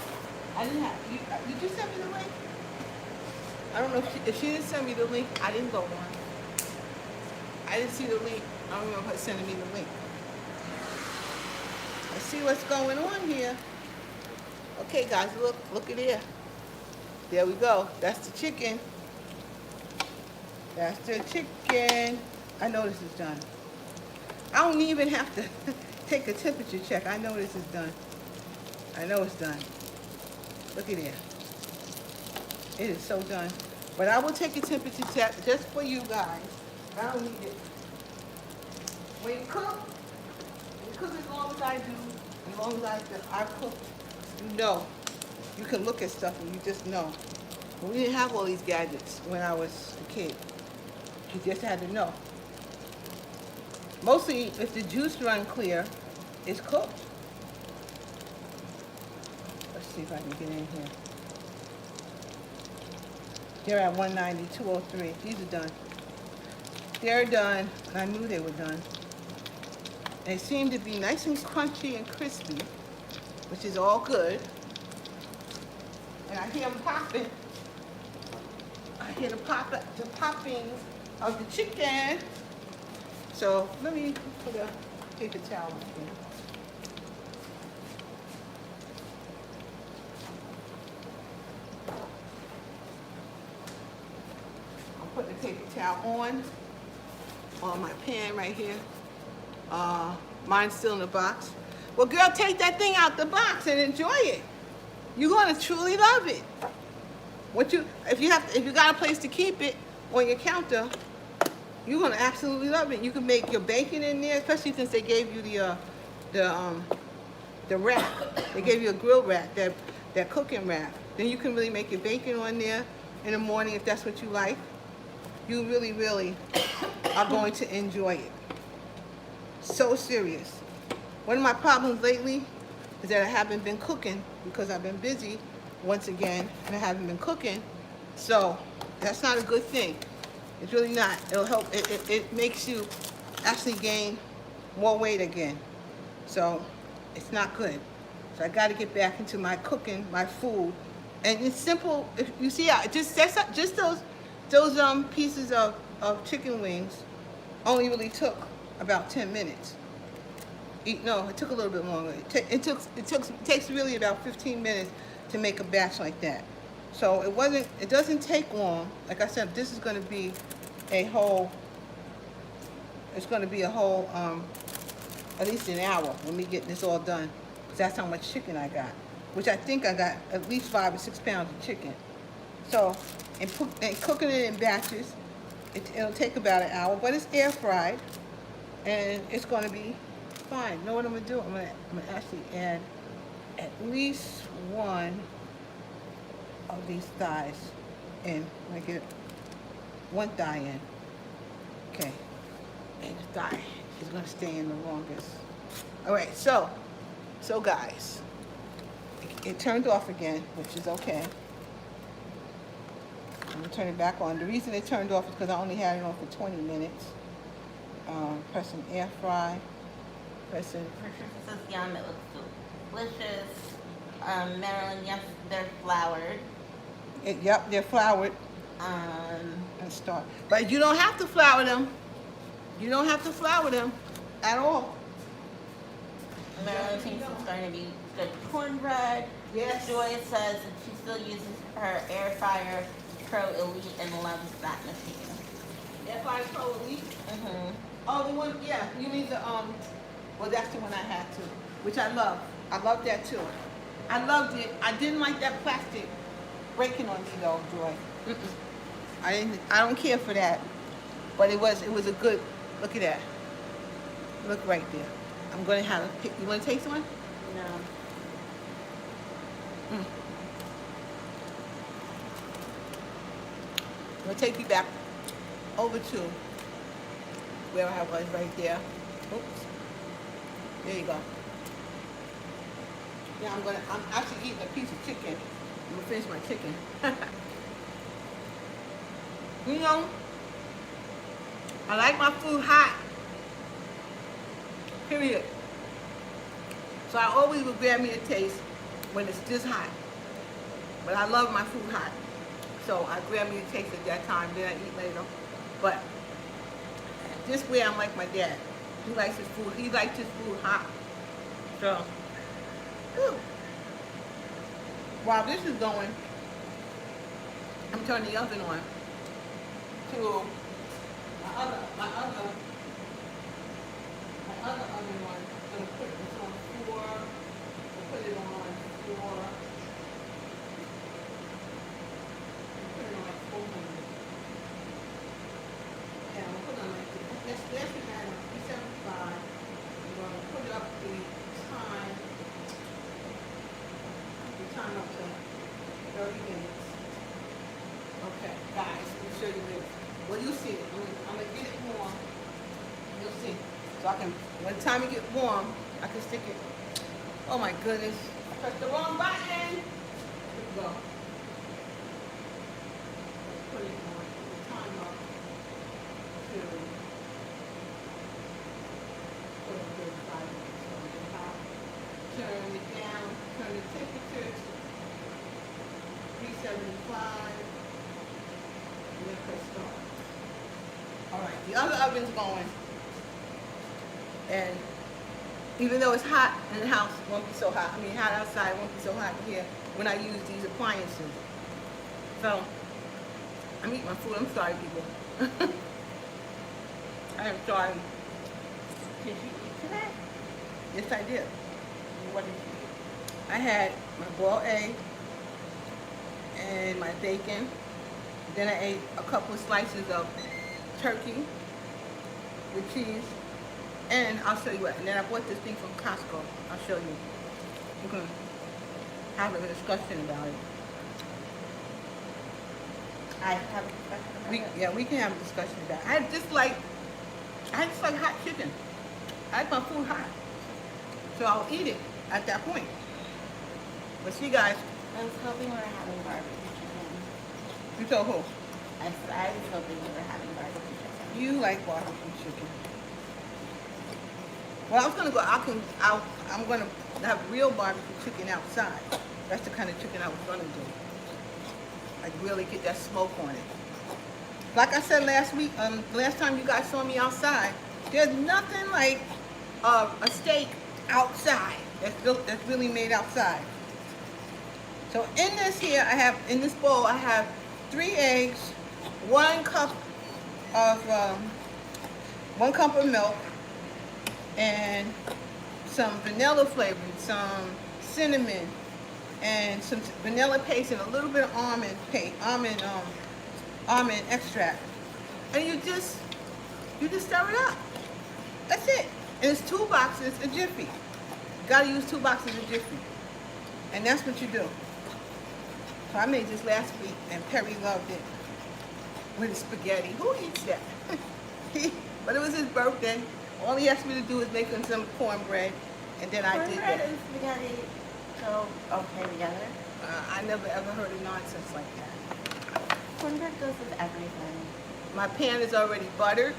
I didn't have you. Did you send me the link? I don't know if she didn't send me the link. I didn't go on. I didn't see the link. I don't remember her sending me the link. Let's see what's going on here. Okay, guys, look at here. There we go. That's the chicken. That's the chicken. I know this is done. I don't even have to take a temperature check. I know this is done. I know it's done. Look at there. It is so done. But I will take a temperature check just for you guys. I don't need it. When you cook as long as I do, as long as I cook, you know. You can look at stuff and you just know. But we didn't have all these gadgets when I was a kid. You just had to know. Mostly, if the juice run clear, it's cooked. Let's see if I can get in here. They're at 190, 203. These are done. They're done, and I knew they were done. They seem to be nice and crunchy and crispy, which is all good. And I hear them popping. I hear the popping of the chicken. So let me put a paper towel in here. I'm putting the paper towel on my pan right here. Mine's still in the box. Well, girl, take that thing out the box and enjoy it. You're gonna truly love it. If you got a place to keep it on your counter, you're gonna absolutely love it. You can make your bacon in there, especially since they gave you the rack. They gave you a grill rack, that cooking rack. Then you can really make your bacon on there in the morning if that's what you like. You really, really are going to enjoy it. So serious. One of my problems lately is that I haven't been cooking because I've been busy once again, and I haven't been cooking. So that's not a good thing. It's really not. It'll help. It makes you actually gain more weight again. So it's not good. So I got to get back into my cooking, my food, and it's simple. If you see, just those pieces of chicken wings only really took about 10 minutes. No, it took a little bit longer. It takes really about 15 minutes to make a batch like that. So it doesn't take long. Like I said, this is going to be a whole, at least an hour when we get this all done. Because that's how much chicken I got. Which I think I got at least 5 or 6 pounds of chicken. So, and cooking it in batches, it'll take about an hour, but it's air fried. And it's going to be fine. You know what I'm going to do? I'm going to actually add at least one of these thighs in. I'm going to get one thigh in. Okay. And the thigh is going to stay in the longest. All right, so guys, it turned off again, which is okay. I'm going to turn it back on. The reason it turned off is because I only had it on for 20 minutes. Pressing air fry. Pressing. Patricia says yum, it looks delicious. Marilyn, yes, they're floured. Yep, they're floured. And start. But you don't have to flour them. You don't have to flour them at all. Marilyn thinks it's going to be good cornbread. Yes. Joy says that she still uses her air fryer Pro Elite and loves that machine. Air fryer Pro Elite? Mm-hmm. Oh, the one, yeah. You mean the well, that's the one I had too, which I love. I love that too. I loved it. I didn't like that plastic breaking on me though, Joy. I don't care for that. But it was a good, look at that. Look right there. I'm going to have a pick. You want to taste one? No. I'm going to take you back over to where I was right there. Oops. There you go. Yeah, I'm actually eating a piece of chicken. I'm going to finish my chicken. You know, I like my food hot. Period. So I always would grab me a taste when it's just hot. But I love my food hot. So I grab me a taste at that time, then I eat later. But this way I'm like my dad. He likes his food. He likes his food hot. So, whew. While this is going, I'm turning the oven on to my other oven one. I'm gonna put this on 4. I'll put it on 4. Put it on like 400. Yeah, I'm gonna put it on like that's at 375. I'm gonna put it up the time up to 30 minutes. Okay, guys, let me show you this. Well, you see it. I'm gonna get it warm. You'll see. So I can, by the time it get warm, I can stick it. Oh my goodness. I pressed the wrong button. Here we go. Put it on the time up to 35 minutes. So the top. Turn it down. Turn the temperature to 375. And then press start. Alright, the other oven's going. And even though it's hot in the house, it won't be so hot. I mean, hot outside, it won't be so hot in here when I use these appliances. So, I'm eating my food. I'm sorry, people. I am sorry. Did you eat today? Yes, I did. What did you eat? I had my boiled egg and my bacon. Then I ate a couple of slices of turkey with cheese. And I'll show you what. And then I bought this thing from Costco. I'll show you. We're going to have a discussion about it. I have a discussion about it. Yeah, we can have a discussion about it. I just like hot chicken. I like my food hot. So I'll eat it at that point. But see, guys. I was hoping we were having barbecue chicken. You told who? I was hoping we were having barbecue chicken. You like barbecue chicken. Well, I was gonna go. I'm gonna have real barbecue chicken outside. That's the kind of chicken I was gonna do. Like really get that smoke on it. Like I said last week, last time you guys saw me outside, there's nothing like a steak outside that's really made outside. So in this here, in this bowl, I have 3 eggs, 1 cup of milk, and some vanilla flavoring, some cinnamon, and some vanilla paste, and a little bit of almond extract. And you just stir it up. That's it. And it's 2 boxes of Jiffy. You gotta use 2 boxes of Jiffy. And that's what you do. So I made this last week, and Perry loved it with his spaghetti. Who eats that? But it was his birthday. All he asked me to do is make him some cornbread, and then I did that. Cornbread and spaghetti go okay together? I never ever heard of nonsense like that. Cornbread goes with everything. My pan is already buttered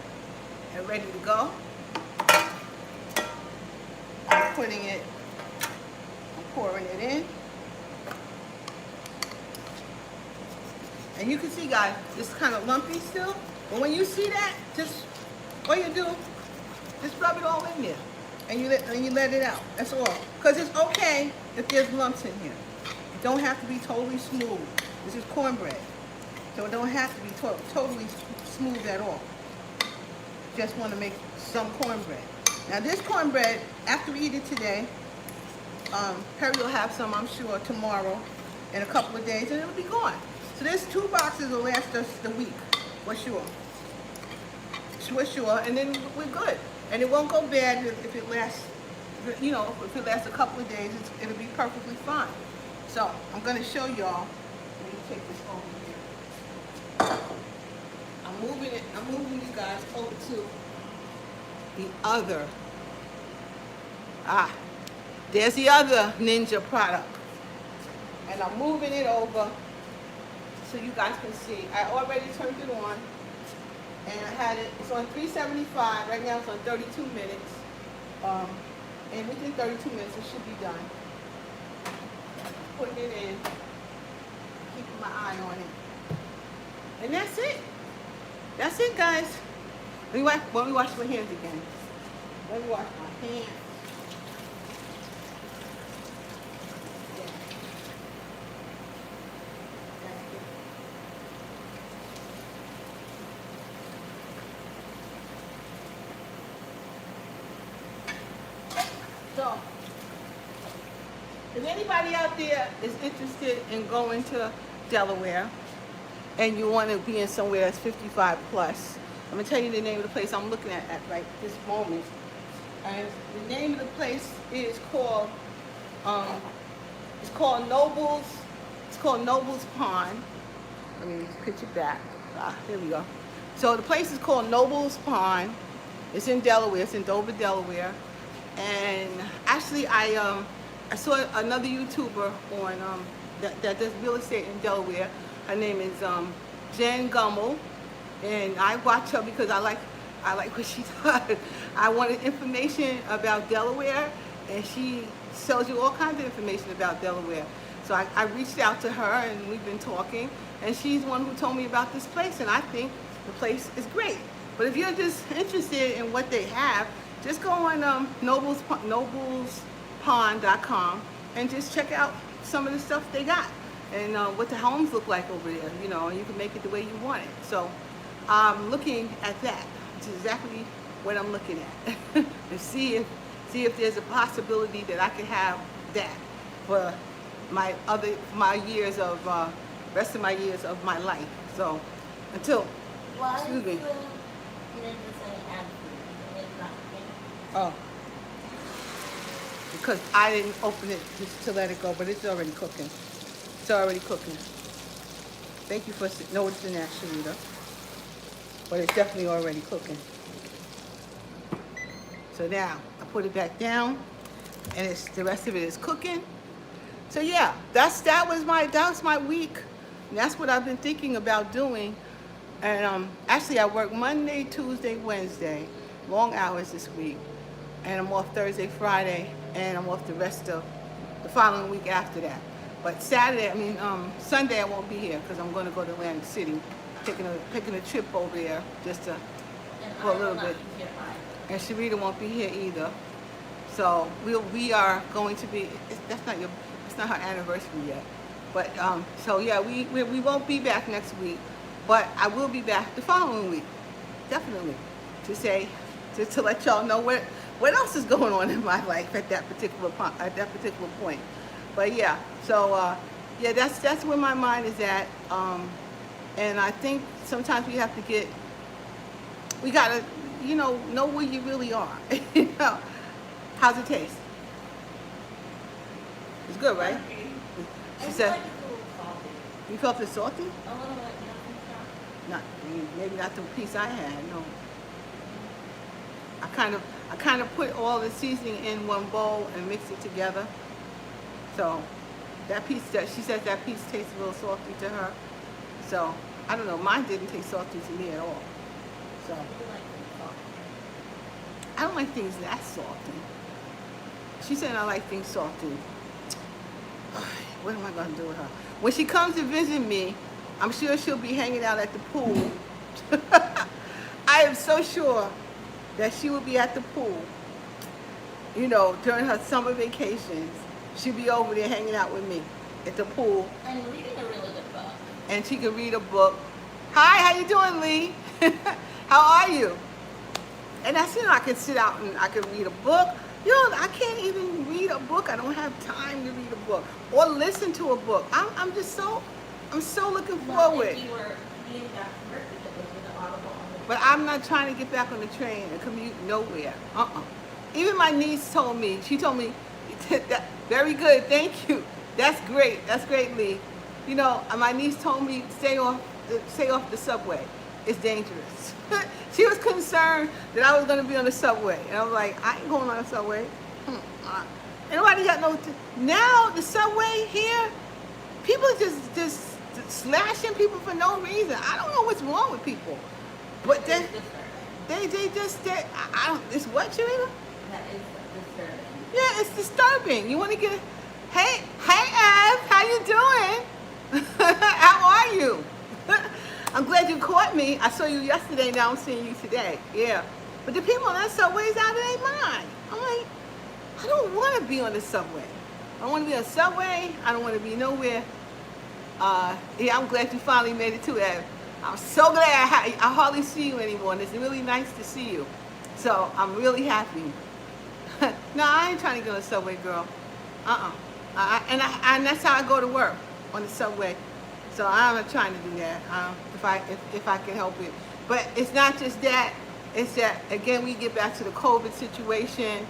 and ready to go. I'm pouring it in. And you can see, guys, it's kind of lumpy still. But when you see that, all you do, just rub it all in there. And you let it out. That's all. Because it's okay if there's lumps in here. It don't have to be totally smooth. This is cornbread. So it don't have to be totally smooth at all. Just want to make some cornbread. Now this cornbread, after we eat it today, Perry will have some, I'm sure, tomorrow, in a couple of days, and it'll be gone. So there's 2 boxes will last us the week, for sure. for sure, and then we're good. And it won't go bad if it lasts, you know, if it lasts a couple of days, it'll be perfectly fine. So I'm gonna show y'all. Let me take this over here. I'm moving you guys over to the other. There's the other Ninja product. And I'm moving it over so you guys can see. I already turned it on. And I had it, it's on 375. Right now it's on 32 minutes. And within 32 minutes it should be done. Putting it in, keeping my eye on it. And that's it. That's it, guys. Let me wash my hands again. Let me wash my hands. So, if anybody out there is interested in going to Delaware and you want to be in somewhere that's 55 plus, I'm going to tell you the name of the place I'm looking at right this moment. And the name of the place is called, Nobles. It's called Nobles Pond. Let me pitch it back. There we go. So the place is called Nobles Pond. It's in Delaware. It's in Dover, Delaware. And actually, I saw another YouTuber on that does real estate in Delaware. Her name is Jen Gummel, and I watch her because I like what she does. I wanted information about Delaware, and she sells you all kinds of information about Delaware. So I reached out to her, and we've been talking, and she's one who told me about this place, and I think the place is great. But if you're just interested in what they have, just go on noblespond.com and just check out some of the stuff they got and what the homes look like over there. You know, you can make it the way you want it. So I'm looking at that. It's exactly what I'm looking at and see if there's a possibility that I could have that for my years of rest of my years of my life. So until excuse me. Oh, because I didn't open it just to let it go, but it's already cooking. It's already cooking. Thank you for noticing that, Sharita. But it's definitely already cooking. So now I put it back down, and the rest of it is cooking. So yeah, that was my week. And that's what I've been thinking about doing. And actually, I work Monday, Tuesday, Wednesday, long hours this week. And I'm off Thursday, Friday, and I'm off the rest of the following week after that. But Sunday I won't be here because I'm going to go to Atlantic City, taking a trip over there just for a little bit. And Sharita won't be here either. So we are going to be. It's not her anniversary yet. But so yeah, we won't be back next week, but I will be back the following week, definitely, to let y'all know what else is going on in my life at that particular point. But yeah, so yeah, that's where my mind is at. And I think sometimes we gotta, know where you really are. You know, how's it taste? It's good, right? She said. You felt it salty? A little bit, yeah. Not maybe not the piece I had. No. I kind of put all the seasoning in one bowl and mixed it together. So that piece she says that piece tastes a little salty to her. So I don't know. Mine didn't taste salty to me at all. So I don't like things that salty. She said I like things salty. What am I going to do with her? When she comes to visit me, I'm sure she'll be hanging out at the pool. I am so sure that she will be at the pool, during her summer vacations. She'll be over there hanging out with me at the pool. And reading a really good book. And she can read a book. Hi, how you doing, Lee? How are you? And that's, I can sit out and I can read a book. I can't even read a book. I don't have time to read a book or listen to a book. I'm so looking forward. If you were being back to work because it was with the Audible on the But I'm not trying to get back on the train and commute nowhere. Even my niece told me, she told me, very good, thank you. That's great, Lee. You know, my niece told me, stay off the subway. It's dangerous. She was concerned that I was going to be on the subway. And I was like, I ain't going on the subway. Nobody got no, now the subway here, people just slashing people for no reason. I don't know what's wrong with people. But they just, I don't, it's what, Sharita? That is disturbing. Yeah, it's disturbing. You want to get, hey, Ev, how you doing? How are you? I'm glad you caught me. I saw you yesterday, now I'm seeing you today. Yeah. But the people on that subway is out of their mind. I'm like, I don't want to be on the subway. I don't want to be on the subway. I don't want to be nowhere. Yeah, I'm glad you finally made it too, Ev. I'm so glad I hardly see you anymore, and it's really nice to see you. So I'm really happy. No, I ain't trying to get on the subway, girl. And that's how I go to work, on the subway. So I'm not trying to do that if I can help it. But it's not just that. It's that, again, we get back to the COVID situation,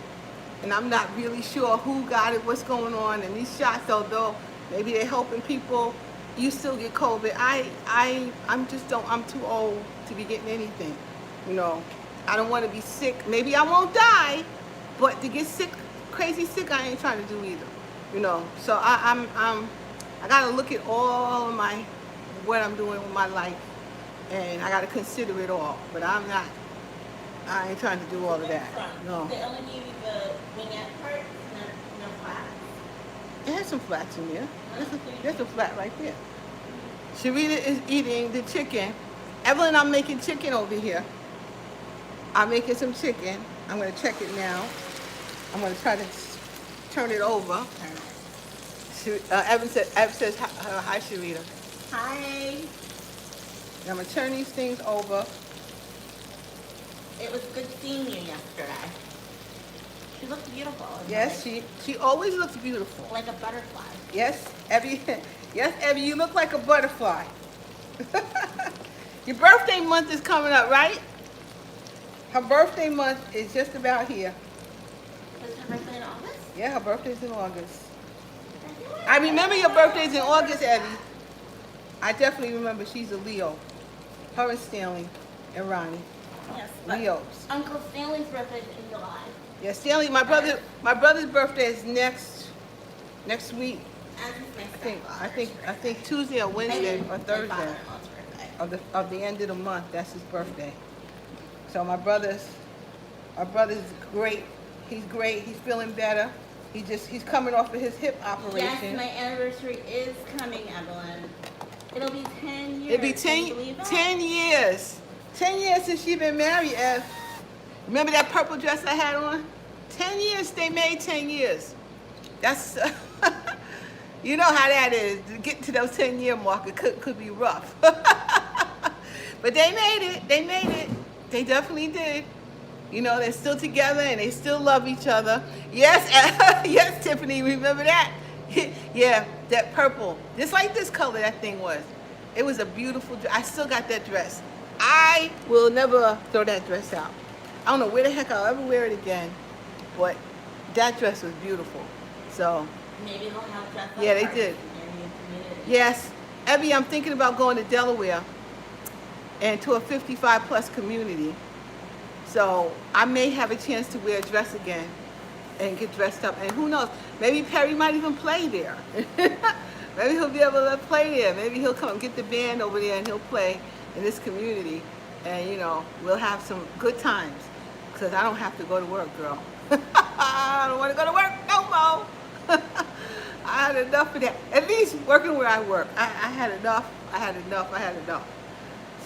and I'm not really sure who got it, what's going on. And these shots, although maybe they're helping people, you still get COVID. I'm too old to be getting anything. You know, I don't want to be sick. Maybe I won't die, but to get sick, crazy sick, I ain't trying to do either. You know, so I gotta look at all of what I'm doing with my life, and I gotta consider it all. But I ain't trying to do all of that. No. They only give you the wingette part, no flats. It has some flats in there. There's a flat right there. Sharita is eating the chicken. Evelyn, I'm making chicken over here. I'm making some chicken. I'm gonna check it now. I'm gonna try to turn it over. Evan says, hi, Sharita. Hi. I'm gonna turn these things over. It was good seeing you yesterday. She looked beautiful. Yes, she always looks beautiful. Like a butterfly. Yes, Evie. Yes, Evie, you look like a butterfly. Your birthday month is coming up, right? Her birthday month is just about here. Was her birthday in August? Yeah, her birthday's in August. I remember your birthday's in August, Evie. I definitely remember. She's a Leo. Her and Stanley and Ronnie. Yes. Leos. Uncle Stanley's birthday is in July. Yeah, Stanley, my brother's birthday is next week. I think Tuesday or Wednesday or Thursday of the end of the month. That's his birthday. So my brother's great. He's great. He's feeling better. He's coming off of his hip operation. Yes, my anniversary is coming, Evelyn. It'll be 10 years. It'll be Can you believe that? 10 years. 10 years since she's been married, Ev. Remember that purple dress I had on? 10 years, they made 10 years. That's, you know how that is. Getting to those 10-year mark, it could be rough. But they made it. They made it. They definitely did. You know, they're still together and they still love each other. Yes, yes, Tiffany, remember that? Yeah, that purple. Just like this color that thing was. It was a beautiful dress. I still got that dress. I will never throw that dress out. I don't know where the heck I'll ever wear it again, but that dress was beautiful. So Maybe they'll have dress up yeah, they parties did. in your community. Yes, Evie, I'm thinking about going to Delaware and to a 55 plus community. So I may have a chance to wear a dress again and get dressed up. And who knows, maybe Perry might even play there. Maybe he'll be able to play there. Maybe he'll come get the band over there and he'll play in this community. And you know, we'll have some good times. Because I don't have to go to work, girl. I don't want to go to work no more. I had enough of that. At least working where I work. I had enough. I had enough.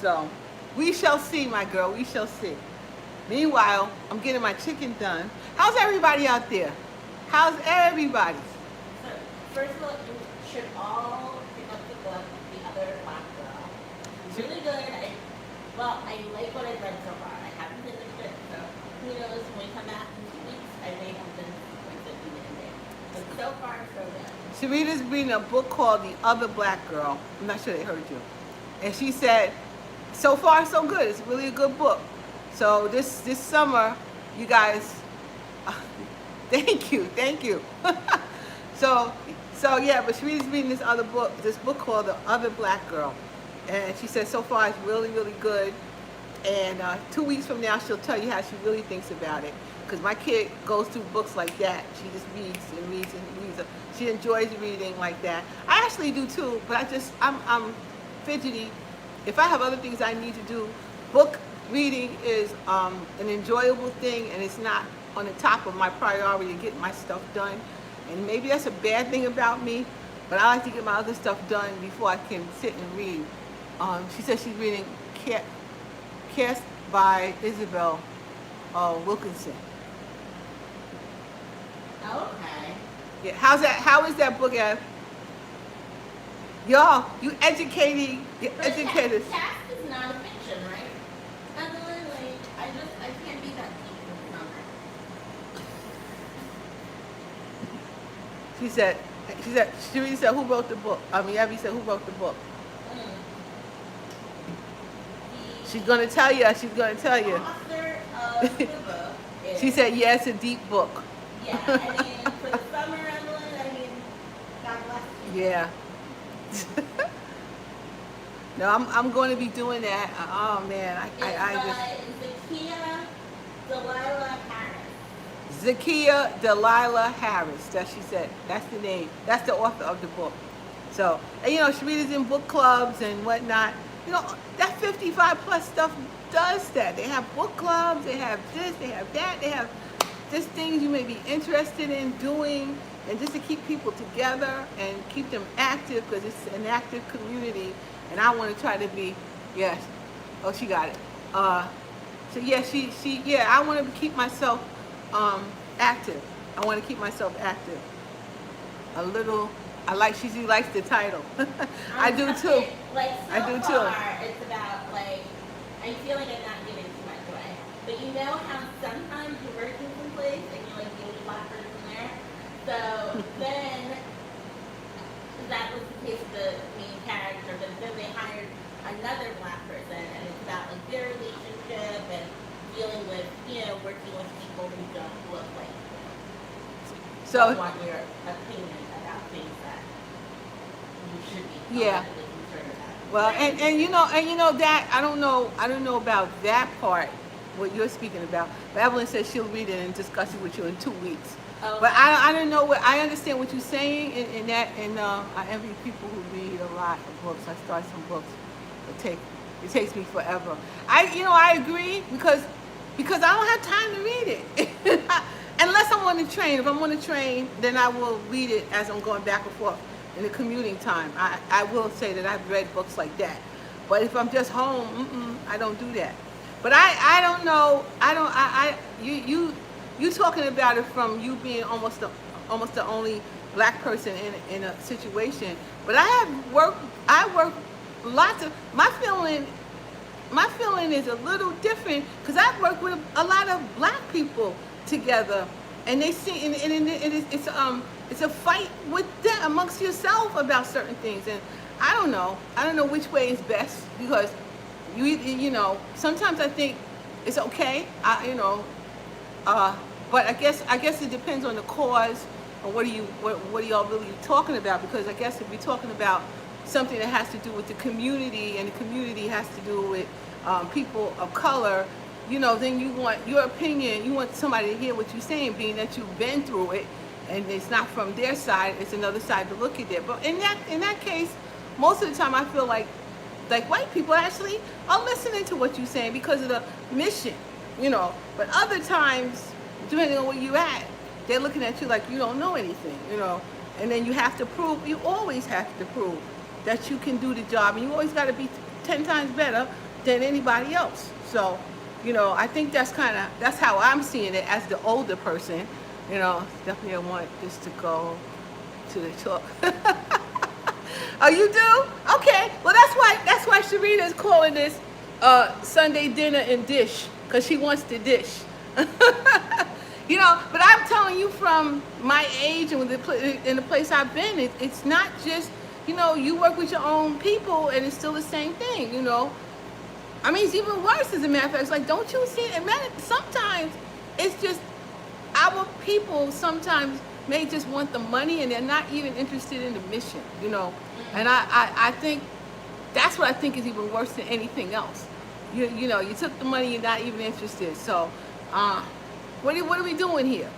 So we shall see, my girl. We shall see. Meanwhile, I'm getting my chicken done. How's everybody out there? How's everybody? So, first of all, you should all pick up the book, The Other Black Girl. It's really good. I like what I've read so far. I haven't finished it, so who knows, when we come back in 2 weeks, I may have finished it. But so far, so good. Sharita's reading a book called The Other Black Girl. I'm not sure they heard you. And she said, so far so good. It's really a good book. So this summer, you guys, thank you. so yeah, but Sharita's reading this book called The Other Black Girl, and she said so far it's really good. And 2 weeks from now, she'll tell you how she really thinks about it. Because my kid goes through books like that. She just reads and reads and reads. She enjoys reading like that. I actually do too, but I'm fidgety. If I have other things I need to do, book reading is an enjoyable thing, and it's not on the top of my priority to get my stuff done. And maybe that's a bad thing about me, but I like to get my other stuff done before I can sit and read. She says she's reading Cast by Isabel Wilkinson. Okay. Yeah, how is that book, Ev? Y'all, you educating, educators. Cast is not a fiction, right? Evelyn, like, I can't be that deep in the summer. Sharita said, who wrote the book? Abby said, who wrote the book? She's gonna tell you. Author of the book is, She said, yeah, it's a deep book. yeah, I mean, for the summer, Evelyn, God bless you. Yeah. No, I'm going to be doing that. Oh man, Zakiya Delilah Harris. Zakiya Delilah Harris. That she said. That's the name. That's the author of the book. So, and Sharita's in book clubs and whatnot. That 55 plus stuff does that. They have book clubs. They have this. They have that. They have just things you may be interested in doing, and just to keep people together and keep them active, because it's an active community. And I want to try to be, yes. Oh, she got it. So yeah, I want to keep myself active. I want to keep myself active. A little. She likes the title. I do too. I do too. It's about I feel like I'm not giving too much away. But you know how sometimes you're working someplace and you're like the only black person there. So then that was the case with the main character, but then they hired another black person, and it's about their relationship and dealing with working with people who don't look like you. So I want your opinion about things that you should be yeah. concerned about. Well, and that I don't know about that part, what you're speaking about. But Evelyn says she'll read it and discuss it with you in 2 weeks. Okay. But I don't know I understand what you're saying in that, and I envy people who read a lot of books. I start some books, it takes me forever. I agree because I don't have time to read it. Unless I'm on the train. If I'm on the train, then I will read it as I'm going back and forth in the commuting time. I will say that I've read books like that. But if I'm just home, I don't do that. But I don't know. You talking about it from you being almost the only black person in a situation. But I work lots of my feeling is a little different because I've worked with a lot of black people together, and they see and it's a fight with them amongst yourself about certain things, and I don't know which way is best, because sometimes I think it's okay, but I guess it depends on the cause, and what are y'all really talking about, because I guess if you're talking about something that has to do with the community, and the community has to do with people of color, then you want your opinion, you want somebody to hear what you're saying, being that you've been through it, and it's not from their side, it's another side to look at it. But in that case, most of the time I feel like white people actually are listening to what you're saying because of the mission, But other times, depending on where you're at, they're looking at you like you don't know anything, And then you always have to prove that you can do the job, and you always got to be 10 times better than anybody else. So, I think that's how I'm seeing it as the older person. Definitely I want this to go to the talk. Oh, you do? Okay. Well, that's why Sharita is calling this Sunday dinner and dish, because she wants to dish. But I'm telling you, from my age and in the place I've been, it's not just, you work with your own people and it's still the same thing, I mean, it's even worse, as a matter of fact. It's like, don't you see it? Sometimes it's just our people sometimes may just want the money and they're not even interested in the mission, you know. And I think that's what I think is even worse than anything else. You know, you took the money, you're not even interested. So, what are we doing here?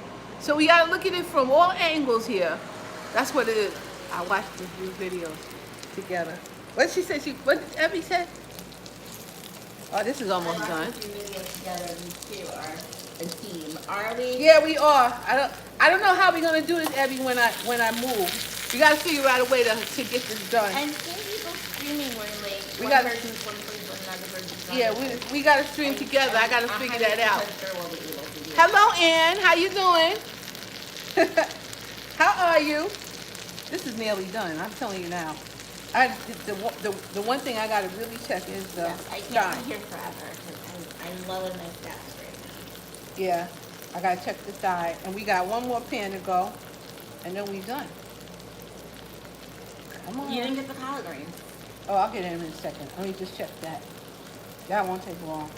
So we gotta look at it from all angles here. That's what it is. I watched these videos together. What did she say? What did Abby say? Oh, this is almost done. Together, we two are a team. Are we? Yeah, we are. I don't know how we're gonna do this, Abby, when I move. We gotta figure out a way to get this done. And some people streaming where like We one gotta- person's one place, another person's Yeah, another. we gotta stream together. I gotta figure that out. 100% sure we'll be able to do it. Hello, Ann. How you doing? How are you? This is nearly done. I'm telling you now. The one thing I gotta really check is the Yes, I can't be here forever because I'm low in my steps right now. Yeah, I gotta check the thigh, and we got one more pan to go, and then we done. Come on. You didn't get the collard greens. Oh, I'll get it in a second. Let me just check that. That won't take long.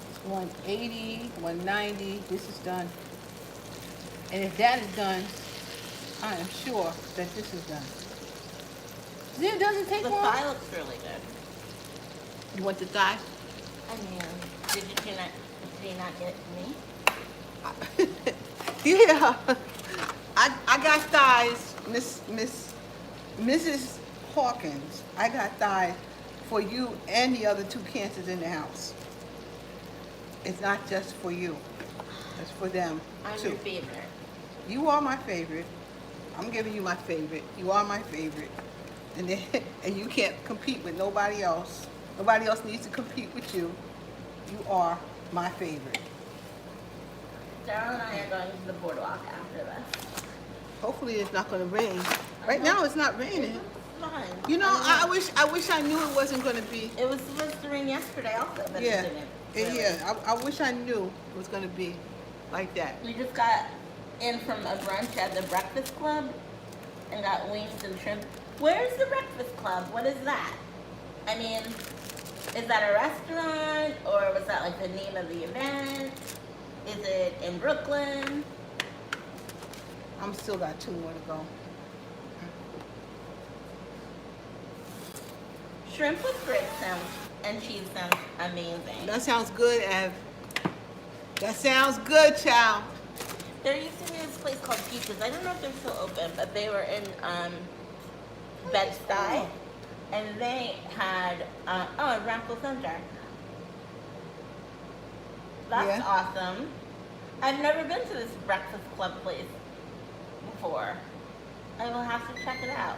It's 180, 190. This is done. And if that is done, I am sure that this is done. See, it doesn't take The long. thigh looks really good. You want the thigh? I mean, did you not get it to me? Yeah. I got thighs, Mrs. Hawkins. I got thighs for you and the other two cancers in the house. It's not just for you. It's for them I'm too. your favorite. You are my favorite. I'm giving you my favorite. You are my favorite. And then, and you can't compete with nobody else. Nobody else needs to compete with you. You are my favorite. Daryl and I are going to the boardwalk after this. Hopefully it's not going to rain. Right now it's not raining. Fine. You know, I wish I knew it wasn't going to be. It was supposed to rain yesterday also, but Yeah, it didn't. Really. yeah. I wish I knew it was going to be like that. We just got in from a brunch at the Breakfast Club and got wings and shrimp. Where's the Breakfast Club? What is that? I mean, is that a restaurant or was that like the name of the event? Is it in Brooklyn? I'm still got 2 more to go. Shrimp with grits sounds and cheese sounds amazing. That sounds good, Ev. That sounds good, child. There used to be this place called Peaches. I don't know if they're still open, but they were in Bed-Stuy, and they had in Rampel Center. That's Yeah. awesome. I've never been to this Breakfast Club place before. I will have to check it out.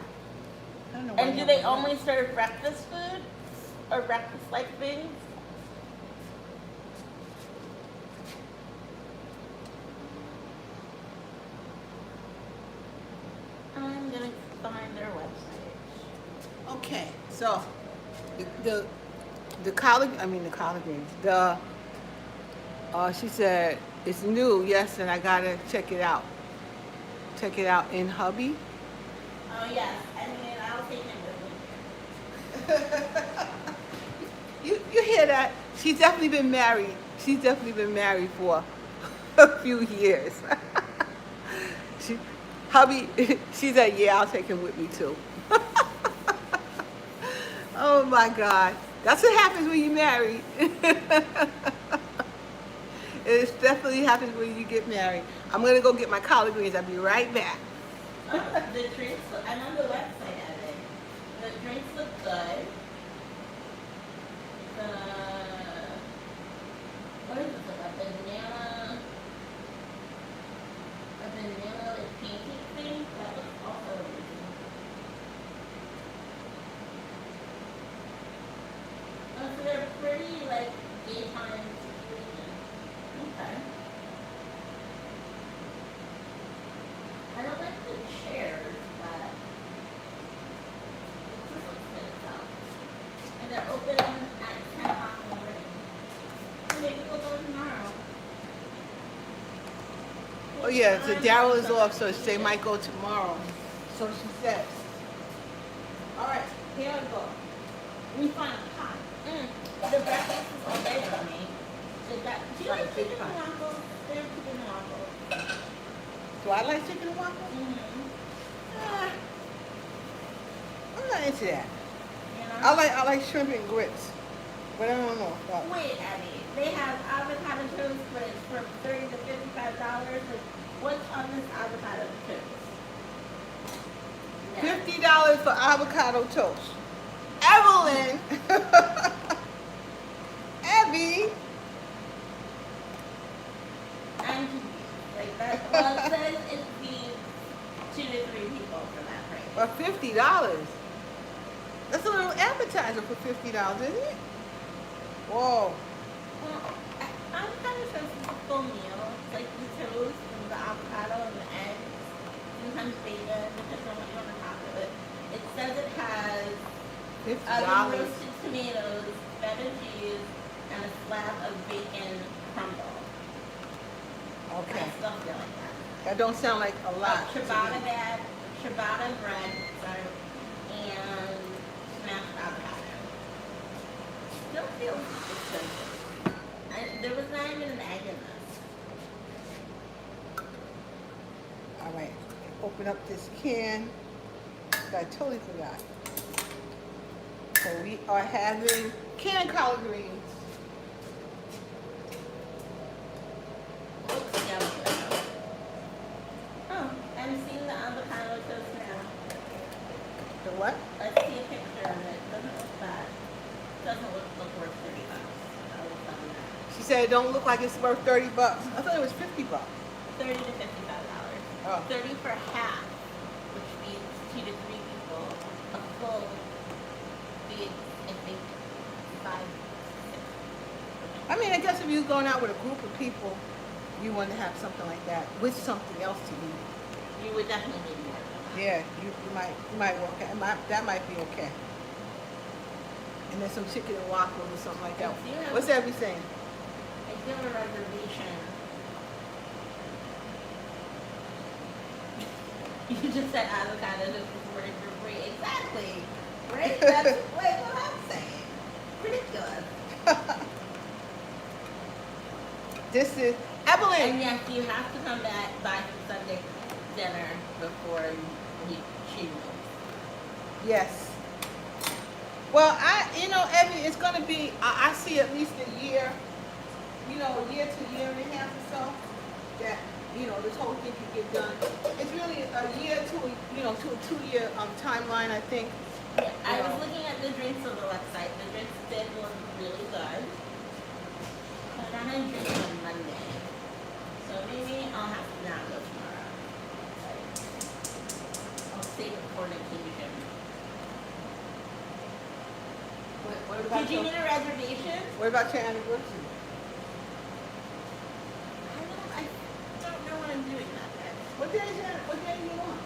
I don't know And why do they I'm- only serve breakfast food or breakfast-like things? I'm gonna find their website. Okay, so the collard greens. She said it's new, yes, and I gotta check it out. Check it out in hubby. Oh yes, I mean I'll take him with me. You hear that? She's definitely been married. She's definitely been married for a few years. Hubby, she said, yeah, I'll take him with me too. Oh my God. That's what happens when you're married. It definitely happens when you get married. I'm gonna go get my collard greens. I'll be right back. The drinks, I'm on the website of it. The drinks look good. What is this? A banana like pancake thing? That looks also amazing. Oh, so they're pretty like daytime situation. Okay. I don't like the chairs, but this looks good though. And they're open at 10 o'clock in the morning. So maybe we'll go tomorrow. Oh yeah, so Daryl is off, so they might go tomorrow. So she says. All right, here I go. We find a pot. The breakfast is all day for me. Do you Like a like big chicken and pie. waffles? They're chicken and waffles. Do I like chicken and waffles? Ah, I'm not into that. You know? I like shrimp and grits, but I don't know. About Wait, Abby. They have avocado toast, but it's from $30 to $55. Like, what's on this avocado toast? No. $50 for avocado toast. Evelyn, Abby. I'm confused. Like that. Well, it says it feeds 2 to 3 people for that price. For $50. That's a little appetizer for $50, isn't it? Whoa. Well, avocado toast is a full meal. It's like the toast and the avocado and the eggs, sometimes bacon, depends on what you want to top it with. It says it has $50. roasted tomatoes, feta cheese, and a slab of bacon crumble. Okay. I still feel like that. That don't sound like a lot. to me. Ciabatta bread, sorry, and smashed avocado. Still feels expensive. There was not even an egg in this. All right. Open up this can. I totally forgot. So we are having canned collard greens. Looks yummy though. Oh, I'm seeing the avocado toast now. The what? Let's see a picture of it. Doesn't look bad. Doesn't look worth $30. I will tell you that. She said it don't look like it's worth $30. I thought it was $50. $30 to $55. Oh. 30 for half, which means 2 to 3 people. A full feeds, I think, 5, 6. I mean, I guess if you're going out with a group of people, you want to have something like that with something else to eat. You would definitely need more. Yeah, you might work. That might be okay. And then some chicken and waffles or something like that. Yes, you have- What's everything? I do have a reservation. You just said avocado toast is worth for free. Exactly. Right? That's like what I'm saying. Ridiculous. This is And Evelyn. yes, you have to come back by Sunday dinner before you choose. Yes. Well, Evie, it's going to be, I see at least a year, a year to year and a half or so, that, this whole thing can get done. It's really a year to a 2-year timeline, I think. Yeah, I was looking at the drinks on the website. The drinks did look really good. But I'm gonna drink on Monday. So maybe I'll have to not go tomorrow. I'll save it for an occasion. What about Did you get a reservation? What about your anniversary? I don't know what I'm doing that day. What day are you on?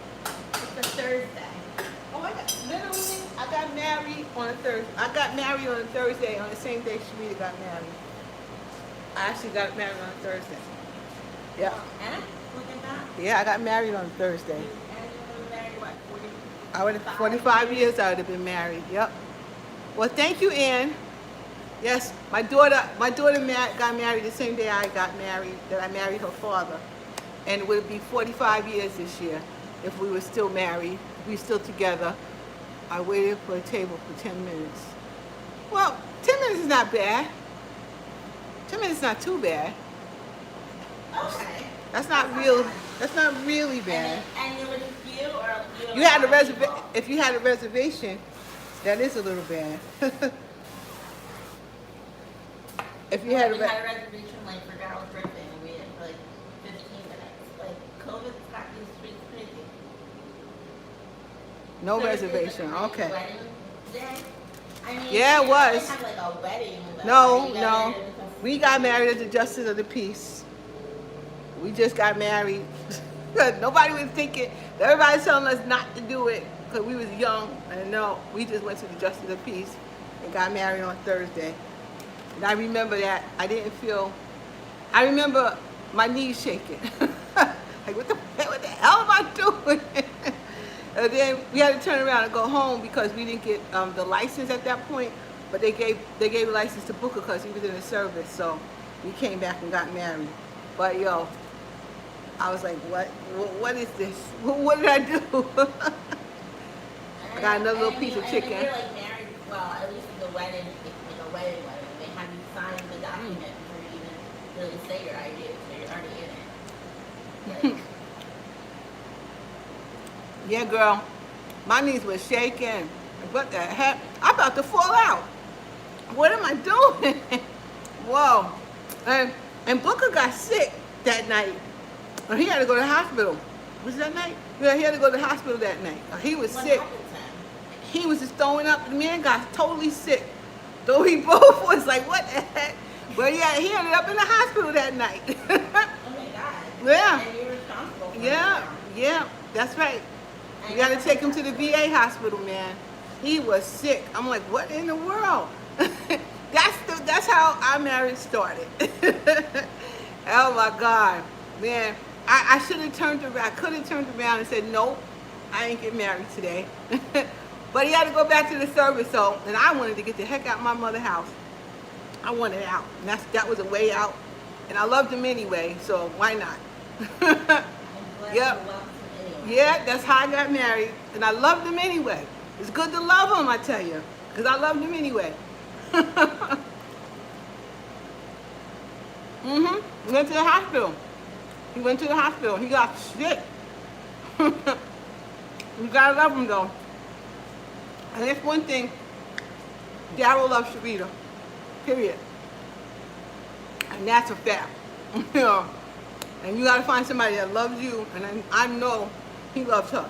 It's a Thursday. Oh, I got married on a Thursday. I got married on a Thursday on the same day Sharita got married. I actually got married on a Thursday. Yeah. And look at that. Yeah, I got married on a Thursday. And you were married what? 40? I would have 45 years I would have been married. Yep. Well, thank you, Ann. Yes, my daughter got married the same day I got married, that I married her father. And it would be 45 years this year if we were still married, if we were still together. I waited for a table for 10 minutes. Well, 10 minutes is not bad. 10 minutes is not too bad. Okay. That's not really bad. And it was you or you? You had a reservation. If you had a reservation, that is a little bad. If you had We a had a reservation like for Daryl's birthday and we waited for like 15 minutes. Like COVID's got these streets crazy. no So reservation. is it like Okay. wedding day? I mean, Yeah, it you was. They have like a wedding. Though, No, where you no. go to- We got married as the justice of the peace. We just got married. Nobody was thinking. Everybody's telling us not to do it because we was young. And no, we just went to the justice of the peace and got married on Thursday. And I remember that. I remember my knees shaking. Like, what the hell am I doing? And then we had to turn around and go home because we didn't get the license at that point But they gave a license to Booker because he was in the service, so we came back and got married. But yo, I was like, what is this? What did I do? I got another little piece of chicken. And you're like married, well, at least in the wedding, in a wedding, they have you sign the document before you even really say your I do, so you're already in it. Like, Yeah, girl, my knees were shaking. What the heck? I'm about to fall out. What am I doing? Whoa. And Booker got sick that night. He had to go to the hospital. Was it that night? Yeah, he had to go to the hospital that night. He was what sick. happened to him? He was just throwing up. The man got totally sick. So we both was like, what the heck? But yeah, he ended up in the hospital that night. Oh my God. Yeah. And you're responsible for Yeah, that's right. You got to take him to the VA hospital, man. He was sick. I'm like, what in the world? That's how our marriage started. Oh my God, man. I should have turned around. I could have turned around and said, nope, I ain't get married today. But he had to go back to the service, so, and I wanted to get the heck out of my mother's house. I wanted out, and that was a way out. And I loved him anyway, so why not? Yep. Yeah, that's how I got married, and I loved him anyway. It's good to love him, I tell you, because I loved him anyway. He went to the hospital. He went to the hospital. He got sick. You gotta love him though. And that's one thing. Daryl loves Sharita. Period. And that's a fact. You know. And you gotta find somebody that loves you, and I know he loves her.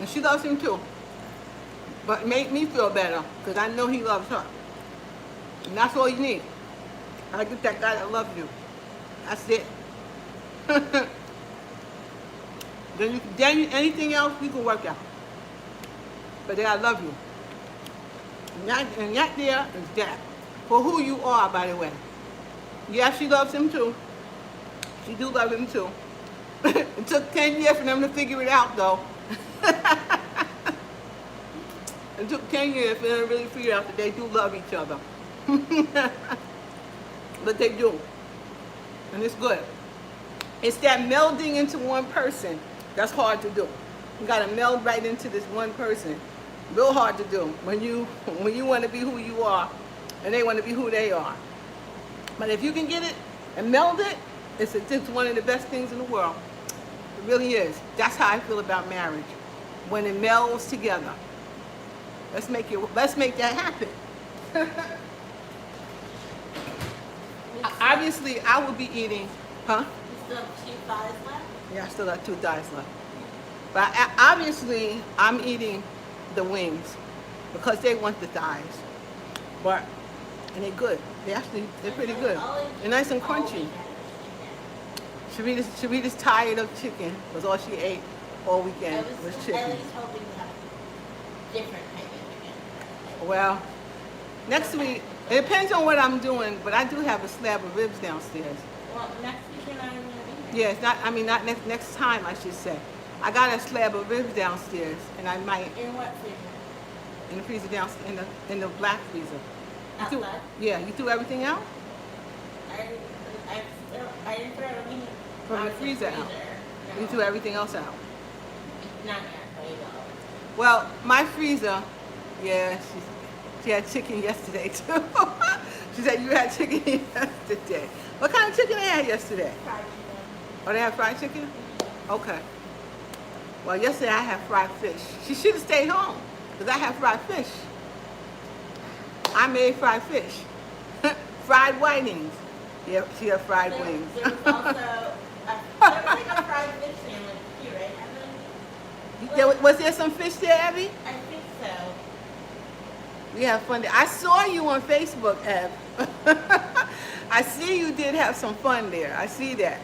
And she loves him too. But it made me feel better, because I know he loves her. And that's all you need. I get that guy that loves you. That's it. then anything else you can work out. But they gotta love you. And that there is that. For who you are, by the way. Yeah, she loves him too. She do love him too. It took 10 years for them to figure it out though. It took 10 years for them to really figure out that they do love each other. But they do. And it's good. It's that melding into one person that's hard to do. You gotta meld right into this one person. Real hard to do when you want to be who you are and they want to be who they are. But if you can get it and meld it, it's one of the best things in the world. It really is. That's how I feel about marriage. When it melds together. Let's make that happen. Obviously, I will be eating, huh? You still have 2 thighs left? Yeah, I still have 2 thighs left. But obviously, I'm eating the wings because they want the thighs. And they're good. They're pretty good. They're nice and crunchy. Sharita's tired of chicken because all she ate all weekend was chicken. At least hoping to have different kind of chicken. Well, next week, it depends on what I'm doing, but I do have a slab of ribs downstairs. Well, next week you're not even going to be Yeah, it's not, I mean, not next time, I should say. I got a slab of ribs downstairs, and I might, In what freezer? in the freezer downstairs, in the black freezer. Outside? Yeah, you threw everything out? I didn't throw everything From out the of freezer out. No. You threw everything else out. Not yet, but you will. Well, my freezer, yeah, she had chicken yesterday too. She said you had chicken yesterday. What kind of chicken they had yesterday? Fried chicken. Oh, they had fried chicken? Okay. Well, yesterday I had fried fish. She should have stayed home because I had fried fish. I made fried fish. Fried whitings. Yep, she had fried wings. There was also there was like a fried fish sandwich too, right? Was there some fish there, Abby? I think so. We had fun there. I saw you on Facebook, Ab. I see you did have some fun there. I see that.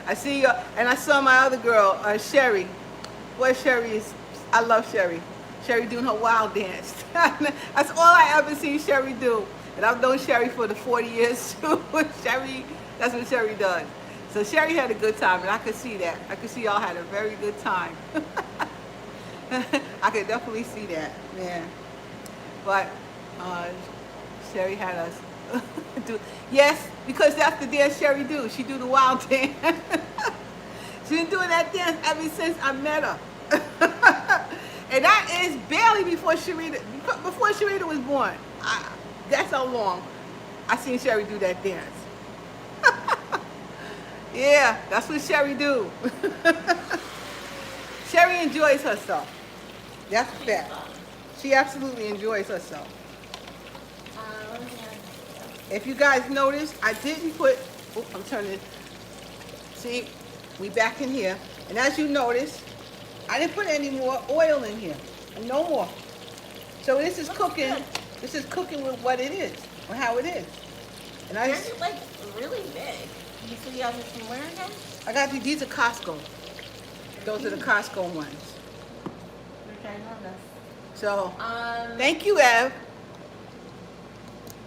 I see you, and I saw my other girl, Sherry. Boy, I love Sherry. Sherry doing her wild dance. That's all I ever see Sherry do. And I've known Sherry for the 40 years too. Sherry, that's what Sherry does. So Sherry had a good time, and I could see that. I could see y'all had a very good time. I could definitely see that, man. But Uh, Sherry had us do, yes, because that's the dance Sherry do. She do the wild dance. She's been doing that dance ever since I met her. And that is barely before Sharita was born. That's how long I seen Sherry do that dance. Yeah, that's what Sherry do. Sherry enjoys herself. That's a fact. She absolutely enjoys herself. If you guys notice, I didn't put, oh, I'm turning, see, we back in here. And as you notice, I didn't put any more oil in here. No more. So this is cooking. This is cooking with what it is, or how it is. And I Yours is like really big. You see the others from where again? I got these are Costco. Those are the Costco ones. Which I love this. So, thank you, Ev.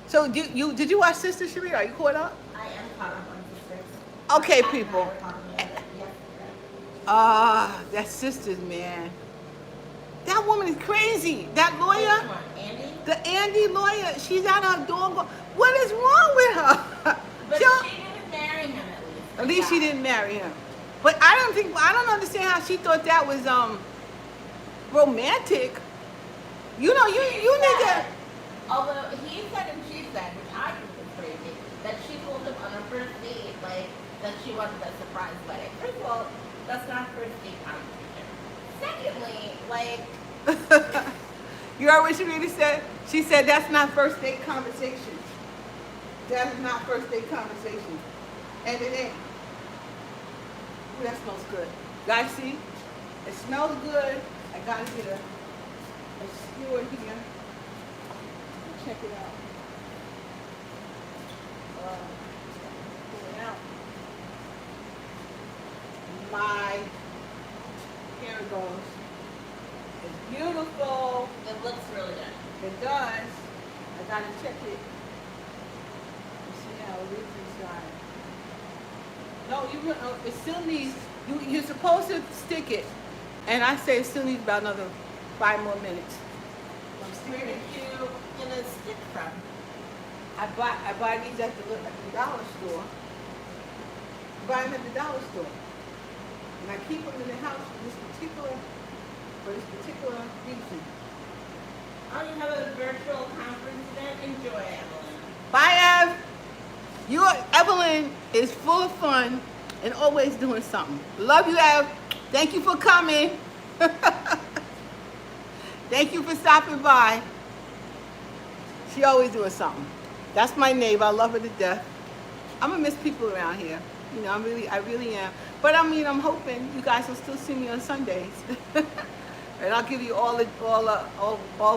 So did you watch Sister Cherie? Are you caught up? I am caught up on Sisters. Okay, Pat and I people. were talking about it yesterday. That's Sisters, man. That woman is crazy. That Which lawyer, one, Andy? the Andy lawyer, she's out her door. What is wrong with her? But She don't- she didn't marry him at least. At least she didn't marry him. But I don't understand how she thought that was romantic. You know, you need to. Although he said and she said, which I think is crazy, that she told him on her first date, like, that she wanted a surprise wedding. First of all, that's not first date conversation. Secondly, like, You heard what she really said? She said that's not first date conversation. That is not first date conversation. And it ain't. Ooh, that smells good. Guys, see? It smells good. I gotta get a skewer here. Check it out. Pull it out. Here it goes. It's beautiful. it looks really good. It does. I gotta check it. Let's see how it is inside. No, it still needs, you're supposed to stick it. And I say it still needs about another 5 more minutes. I'm Where sticking did it. you get a stick from? I buy these at the dollar store. I buy them at the dollar store. And I keep them in the house for this particular reason. Oh, you have a virtual conference event? Enjoy, Evelyn. Bye, Ev. Evelyn is full of fun and always doing something. Love you, Ev. Thank you for coming. Thank you for stopping by. She always doing something. That's my neighbor. I love her to death. I'm gonna miss people around here. You know, I really am. But I mean, I'm hoping you guys will still see me on Sundays. And I'll give you all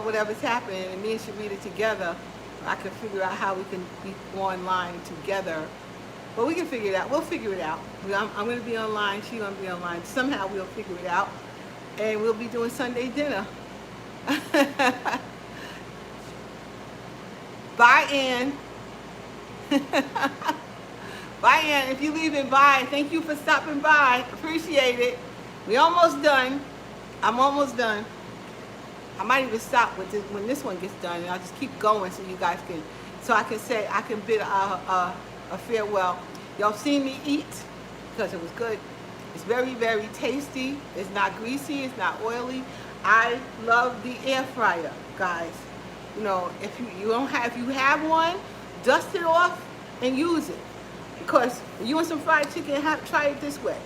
whatever's happening, and me and Sharita together, I can figure out how we can be online together. But we can figure it out. We'll figure it out. I'm going to be online. She's going to be online. Somehow we'll figure it out. And we'll be doing Sunday dinner. Bye, Ann. Bye, Ann. If you're leaving, bye. Thank you for stopping by. Appreciate it. We're almost done. I'm almost done. I might even stop with this when this one gets done, and I'll just keep going so you guys can, so I can bid a farewell. Y'all seen me eat because it was good. It's very, very tasty. It's not greasy. It's not oily. I love the air fryer, guys. You know, if you have one, dust it off and use it. Because when you want some fried chicken, try it this way.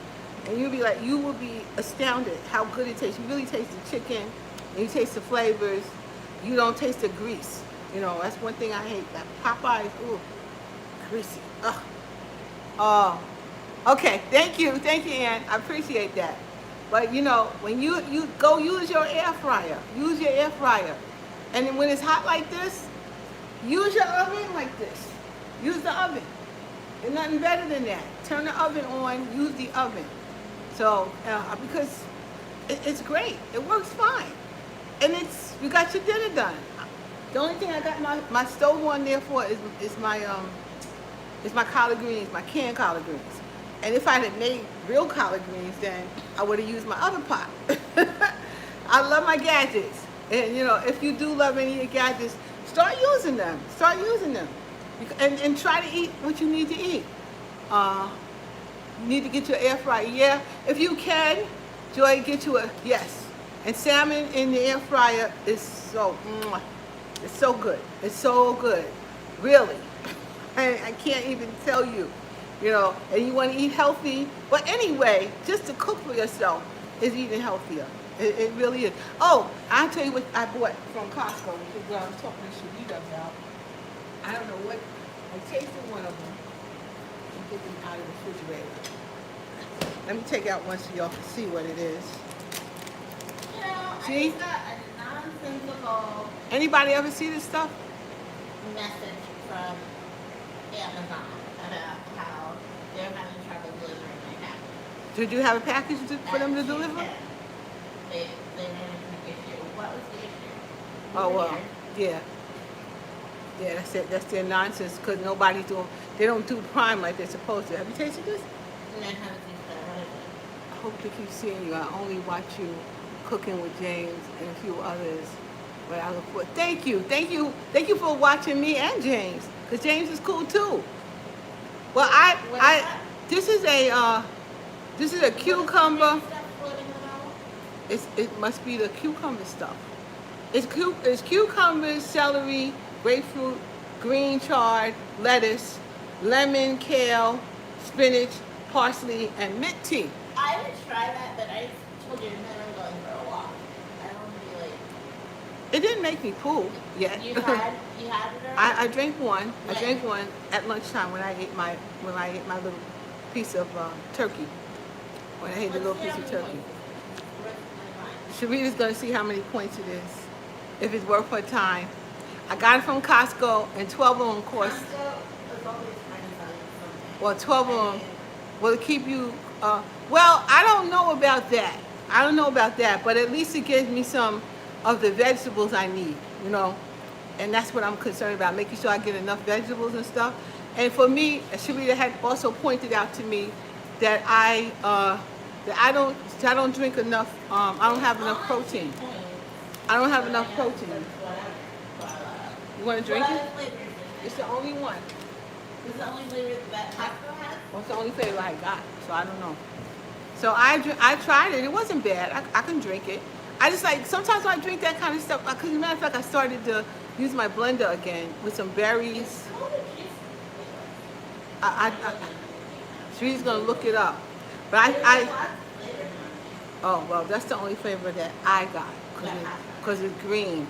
And you will be astounded how good it tastes. You really taste the chicken, and you taste the flavors. You don't taste the grease. You know, that's one thing I hate. That Popeyes, ooh, greasy. Ugh. Oh, okay. Thank you, Ann. I appreciate that. But you know, when you go use your air fryer, and then when it's hot like this, use your oven like this. Use the oven. There's nothing better than that. Turn the oven on. Use the oven. So, because it's great. It works fine. And you got your dinner done. The only thing I got my stove on there for is my collard greens, my canned collard greens. And if I had made real collard greens, then I would have used my other pot. I love my gadgets. And you know, if you do love any of your gadgets, Start using them. Start using them. And try to eat what you need to eat. You need to get your air fryer. Yeah, if you can, Joy, get you a, yes. And salmon in the air fryer is so, it's so good. It's so good. Really. I can't even tell you, you know, and you want to eat healthy. But anyway, just to cook for yourself is eating healthier. It really is. Oh, I'll tell you what I bought from Costco, which is what I was talking to Sharita about. I don't know what, I tasted one of them and get them out of the refrigerator. Let me take out one so y'all can see what it is. You know, See? I just got a nonsensical Anybody ever see this stuff? message from Amazon about how they're having trouble delivering my package. Did you have a package for them to And she deliver? said they ran into an issue. What was the issue? Oh, well, Weird. yeah. Yeah, that's it. That's their nonsense because nobody's doing, they don't do Prime like they're supposed to. Have you tasted this? And then how does he start? What is it? I hope to keep seeing you. I only watch you cooking with James and a few others. But I look forward. Thank you. Thank you. Thank you for watching me and James. Because James is cool too. Well, this is a cucumber. Stuff floating around? It must be the cucumber stuff. It's cucumbers, celery, grapefruit, green chard, lettuce, lemon, kale, spinach, parsley, and mint tea. I would try that, but I told you I'm going for a walk. I don't want to be like. It didn't make me poo yet. You had it already? I drank one. I When? drank one at lunchtime when I ate my little piece of turkey. When I ate the little piece of turkey. Sharita's gonna see how many points it is, if it's worth her time. I got it from Costco, and 12 of them cost. Well, 12 of them will keep you. Well, I don't know about that. I don't know about that, but at least it gives me some of the vegetables I need, you know. And that's what I'm concerned about, making sure I get enough vegetables and stuff. And for me, Sharita had also pointed out to me that I don't drink enough. I don't have enough protein. I don't have enough protein. You want to drink it? It's the only one. It's the only flavor that Costco has? Well, it's the only flavor I got, so I don't know. So I tried it. It wasn't bad. I can drink it. I just like, sometimes when I drink that kind of stuff, because as a matter of fact, I started to use my blender again with some berries. She's going to look it up. But oh, well, that's the only flavor that I got because it's green.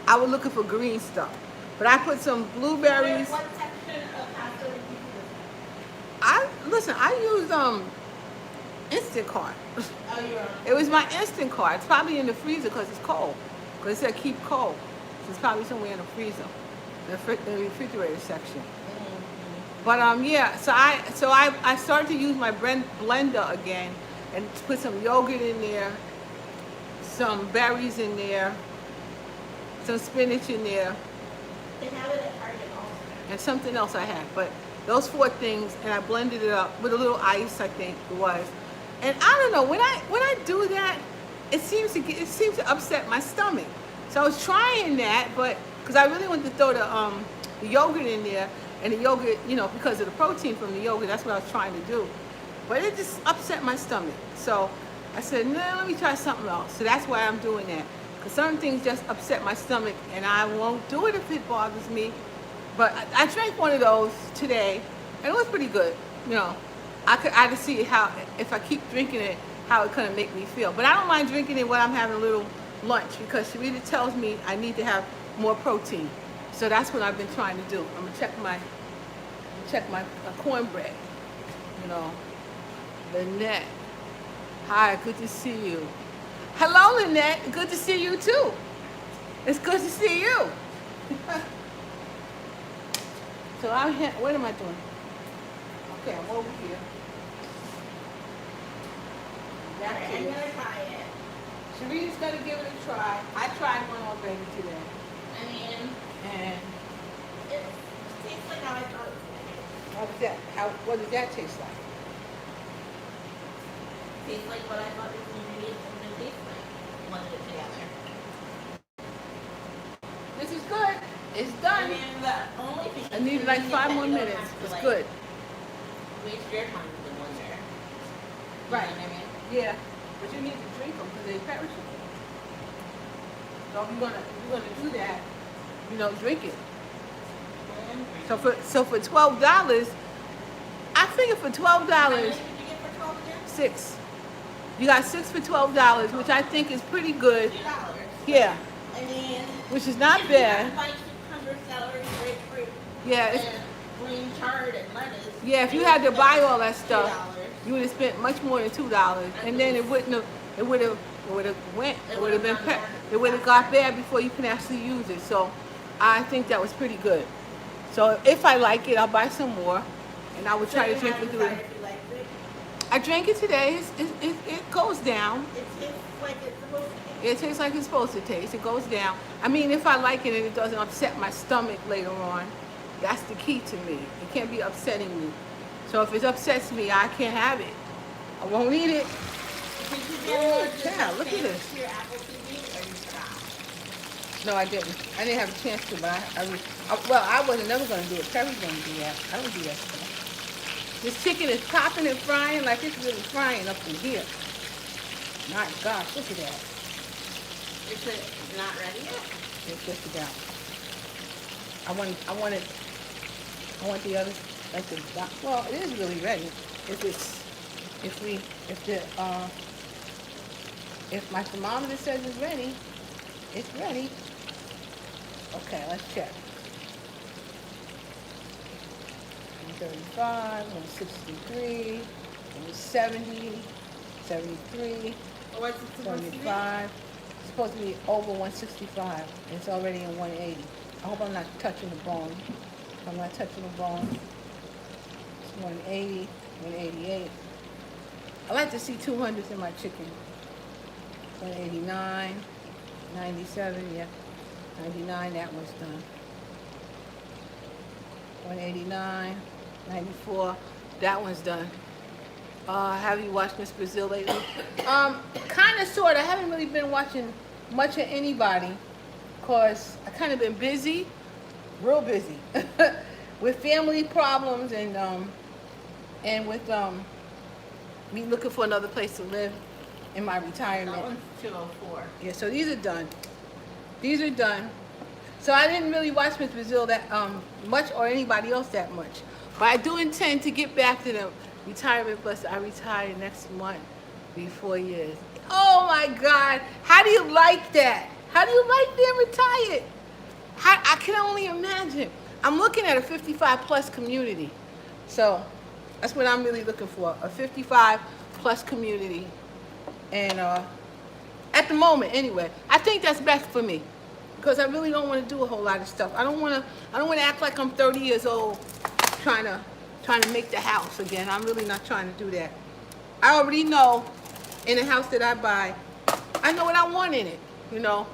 I was looking for green stuff. But I put some blueberries. What section of Costco did you use? I used Instacart. Oh, you're on. It was my Instant card. It's probably in the freezer because it's cold. Because it said keep cold. So it's probably somewhere in the freezer, the refrigerator section. But yeah, so I started to use my blender again and put some yogurt in there, some berries in there, some spinach in there, They have it at Target also. and something else I had. But those 4 things, and I blended it up with a little ice, I think it was. And I don't know, when I do that, it seems to upset my stomach. So I was trying that, but because I really wanted to throw the yogurt in there, and the yogurt, you know, because of the protein from the yogurt, that's what I was trying to do. But it just upset my stomach. So I said, no, let me try something else. So that's why I'm doing that. Because certain things just upset my stomach, and I won't do it if it bothers me. But I drank one of those today, and it was pretty good. You know, I could see how, if I keep drinking it, how it kind make me feel. But I don't mind drinking it when I'm having a little lunch, because she really tells me I need to have more protein. So that's what I've been trying to do. I'm gonna check my cornbread. You know, Lynette. Hi, good to see you. Hello, Lynette. Good to see you too. It's good to see you. So what am I doing? Okay, I'm over here. Alright, I'm gonna try it. Sharita's gonna give it a try. I tried one already today. I mean, And it tastes like how I thought it was gonna taste. what does that taste like? Tastes like what I thought these ingredients were gonna taste like. Blended it together. This is good. It's I done. mean, the only thing I need like 5 more minutes. It's good. Waste your time with the one there. Right. You know what I mean? Yeah, but you need to drink them because they're perishable. So if you're gonna do that, drink it. So for $12, I figure for How many $12, did you get for 12 again? 6. You got 6 for $12, which I think is pretty good. $2. Yeah, I mean, which is not if bad. you buy cucumber, celery, grapefruit, Yeah, and green chard and lettuce. yeah. If you had to buy all that stuff, $2. you would have spent much more than $2, and then it would have got bad before you can actually use it. So I think that was pretty good. So if I like it, I'll buy some more, and I would try to drink it through it. I drank it today. It goes down. It tastes like it's supposed to. It tastes like it's supposed to taste. It goes down. I mean, if I like it and it doesn't upset my stomach later on, that's the key to me. It can't be upsetting me. So if it upsets me, I can't have it. I won't eat it. Did you get Yeah, look at this. your Apple TV or you forgot? No, I didn't. I didn't have a chance to, but I wasn't never going to do it. Perry's going to do that. I don't do that stuff. This chicken is popping and frying like it's really frying up in here. My gosh, look at that. Is it not ready yet? It's just about. I want the other, like the, well, it is really ready. If my thermometer says it's ready, it's ready. Okay, let's check. 135, 163, 170, 73, What's it supposed to be? 75. It's supposed to be over 165. It's already in 180. I hope I'm not touching the bone. If I'm not touching the bone. It's 180, 188. I like to see 200s in my chicken. 189, 97, yeah. 99, that one's done. 189, 94, that one's done. Have you watched Miss Brazil lately? Kind of, sort of. I haven't really been watching much of anybody because I kind of been busy, real busy, with family problems and with me looking for another place to live in my retirement. That one's 204. Yeah, so these are done. These are done. So I didn't really watch Miss Brazil that much or anybody else that much. But I do intend to get back to the retirement plus I retire next month, be 4 years. Oh my God, how do you like that? How do you like being retired? I can only imagine. I'm looking at a 55 plus community. So that's what I'm really looking for, a 55 plus community. And at the moment anyway, I think that's best for me because I really don't want to do a whole lot of stuff. I don't want to act like I'm 30 years old trying to make the house again. I'm really not trying to do that. I already know in the house that I buy, I know what I want in it, you know.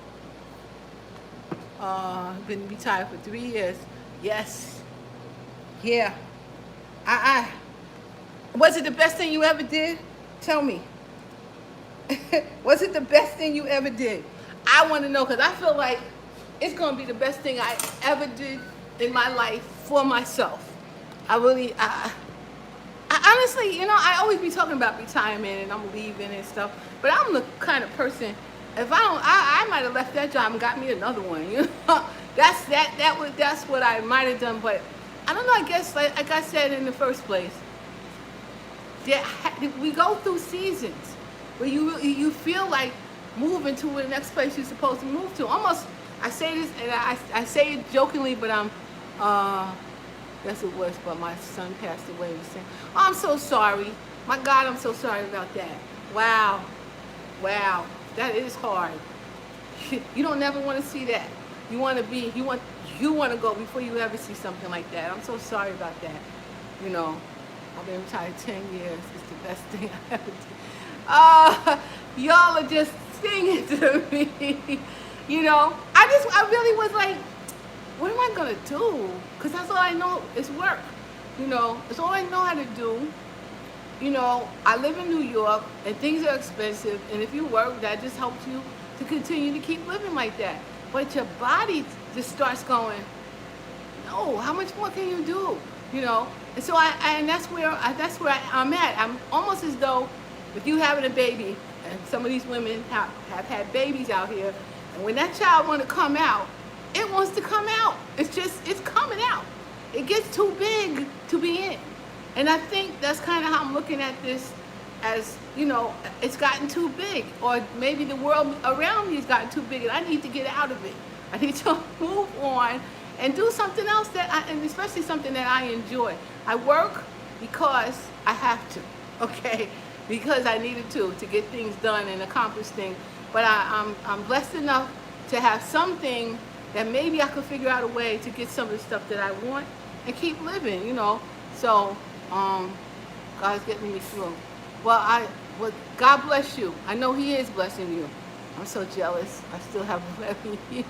Been retired for 3 years. Yes. Yeah. Was it the best thing you ever did? Tell me. Was it the best thing you ever did? I want to know because I feel like it's going to be the best thing I ever did in my life for myself. I honestly, you know, I always be talking about retirement and I'm leaving and stuff, but I'm the kind of person, if I might have left that job and got me another one, you know. That's what I might have done, but I don't know, I guess, like I said in the first place, we go through seasons where you feel like moving to the next place you're supposed to move to. Almost, I say this, and I say it jokingly, but yes it was, but my son passed away. Oh, I'm so sorry. My God, I'm so sorry about that. Wow, that is hard. You don't never want to see that. You want to go before you ever see something like that. I'm so sorry about that. You know, I've been retired 10 years. It's the best thing I ever did. Y'all are just singing to me. You know, I really was like, what am I gonna do? Because that's all I know is work. You know, it's all I know how to do. You know, I live in New York and things are expensive. And if you work, that just helps you to continue to keep living like that. but your body just starts going, no, how much more can you do? You know, and so and that's where I'm at. I'm almost as though if you having a baby, and some of these women have had babies out here, and when that child want to come out, it wants to come out. It's coming out. It gets too big to be in. And I think that's kind of how I'm looking at this, as, you know, it's gotten too big, or maybe the world around me has gotten too big and I need to get out of it. I need to move on and do something else and especially something that I enjoy. I work because I have to, okay? Because I needed to get things done and accomplish things. But I'm blessed enough to have something that maybe I could figure out a way to get some of the stuff that I want and keep living, you know. So, God's getting me through. Well, God bless you. I know He is blessing you. I'm so jealous. I still have 11 years.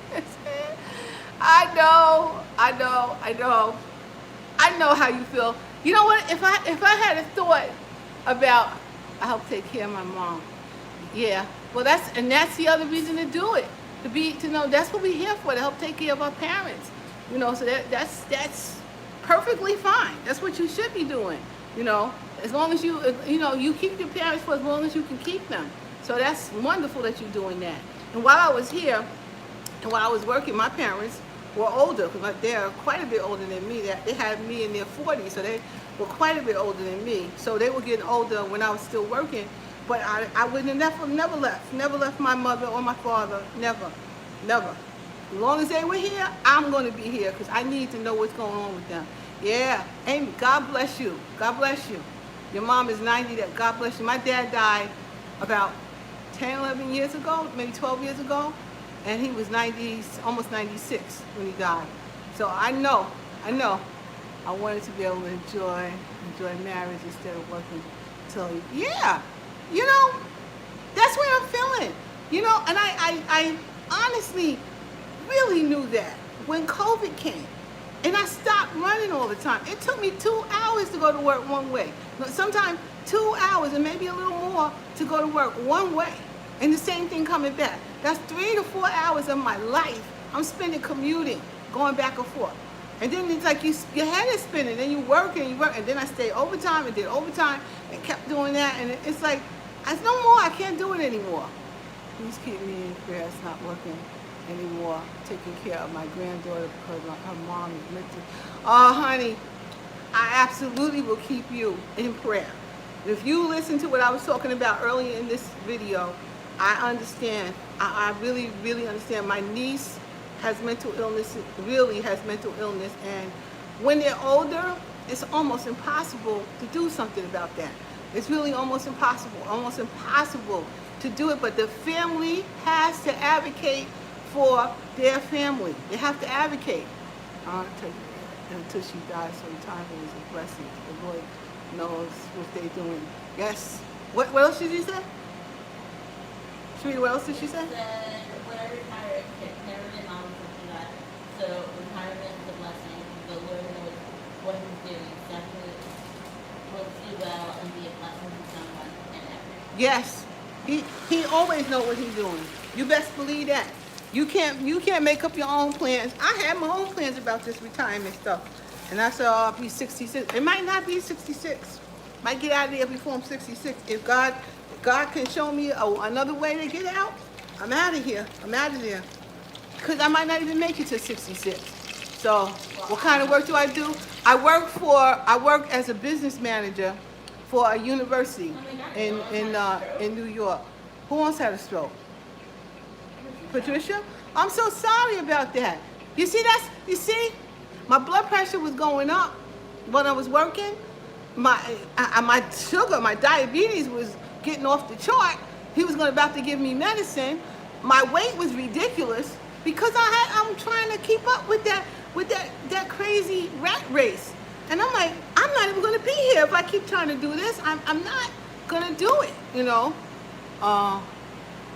I know how you feel. You know what? If I had a thought about, I help take care of my mom. Yeah. Well, that's the other reason to do it. To know that's what we're here for, to help take care of our parents. You know, so that's perfectly fine. That's what you should be doing. You know, as long as you keep your parents for as long as you can keep them. So that's wonderful that you're doing that. And while I was here, and while I was working, my parents were older, because they're quite a bit older than me. They had me in their 40s, so they were quite a bit older than me. So they were getting older when I was still working. But I would have never left my mother or my father, never. As long as they were here, I'm going to be here, because I need to know what's going on with them. Yeah, Amy, God bless you. God bless you. Your mom is 90, God bless you. My dad died about 10, 11 years ago, maybe 12 years ago, and he was 90, almost 96 when he died. So I know. I wanted to be able to enjoy marriage instead of working till, yeah, you know, that's where I'm feeling, you know, and I honestly really knew that when COVID came. And I stopped running all the time. It took me 2 hours to go to work one way. Sometimes 2 hours and maybe a little more to go to work one way. And the same thing coming back. That's 3 to 4 hours of my life I'm spending commuting, going back and forth. And then it's like your head is spinning, then you work, and then I stayed overtime and did overtime and kept doing that. And it's like, it's no more, I can't do it anymore. Please keep me in prayer. It's not working anymore, taking care of my granddaughter because her mom is mental. Oh, honey, I absolutely will keep you in prayer. If you listen to what I was talking about earlier in this video, I understand. I really, really understand. My niece has mental illness, and when they're older, it's almost impossible to do something about that. It's really almost impossible to do it, but the family has to advocate for their family. They have to advocate until she dies. So retirement is a blessing. The Lord knows what they're doing. Yes. What else did you say? Sweetie, what else did she say? When I retire, never been mom something like that. So retirement is a blessing. The Lord knows what He's doing. Definitely will do well and be a blessing to someone and everything. Yes. He always knows what He's doing. You best believe that. You can't make up your own plans. I had my own plans about this retirement stuff. And I said, oh, I'll be 66. It might not be 66. Might get out of there before I'm 66. If God can show me another way to get out, I'm out of here. I'm out of there. Because I might not even make it to 66. So what kind of work do I do? I work as a business manager for a university in New York. Who else had a stroke? Patricia? I'm so sorry about that. You see, my blood pressure was going up when I was working. My sugar, my diabetes was getting off the chart. He was about to give me medicine. My weight was ridiculous because I'm trying to keep up with that crazy rat race. And I'm like, I'm not even going to be here if I keep trying to do this. I'm not going to do it, you know.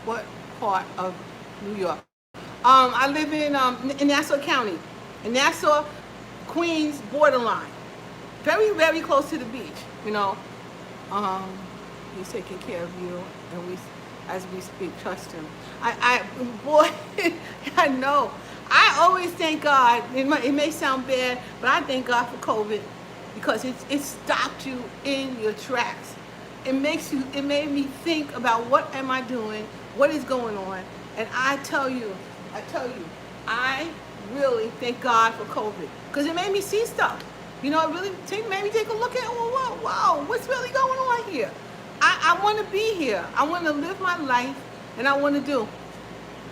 What part of New York? I live in Nassau County, in Nassau, Queens borderline, very, very close to the beach. You know, He's taking care of you, and as we speak. Trust him. Boy, I know. I always thank God. It may sound bad, but I thank God for COVID because it stopped you in your tracks. It made me think about what am I doing, what is going on, and I tell you, I really thank God for COVID because it made me see stuff. You know, it really made me take a look at, oh, wow, what's really going on here? I want to be here. I want to live my life, and I want to do.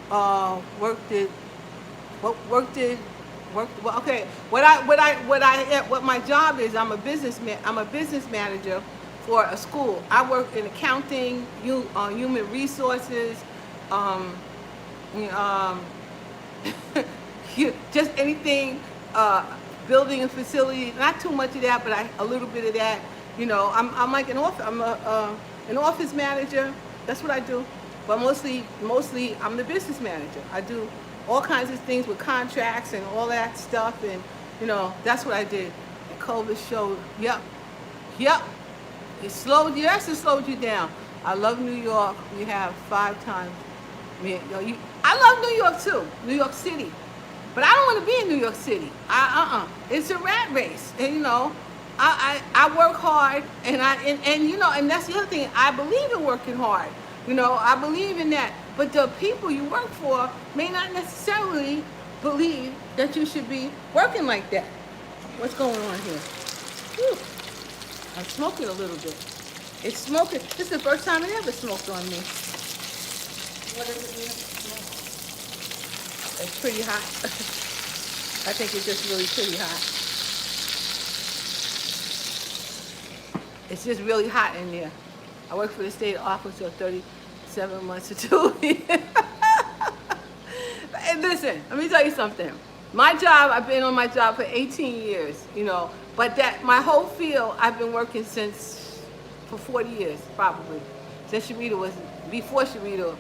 Well, okay. What my job is? I'm a businessman. I'm a business manager for a school. I work in accounting, human resources, just anything, building and facility. Not too much of that, but a little bit of that. You know, I'm like an office manager. That's what I do. But mostly I'm the business manager. I do all kinds of things with contracts and all that stuff, and you know, that's what I did. And COVID showed, yep. It slowed you. Yes, it slowed you down. I love New York. We have 5 times. I love New York too, New York City. But I don't want to be in New York City. It's a rat race, and you know, I work hard, and you know, and that's the other thing. I believe in working hard. You know, I believe in that. But the people you work for may not necessarily believe that you should be working like that. What's going on here? Whew. I'm smoking a little bit. It's smoking. This is the first time it ever smoked on me. What is it mean? It's pretty hot. I think it's just really pretty hot. It's just really hot in there. I work for the state office for 37 months or 2 years. And listen, let me tell you something. My job, I've been on my job for 18 years, you know, but my whole field, I've been working for 40 years, probably. Since Sharita was, before Sharita,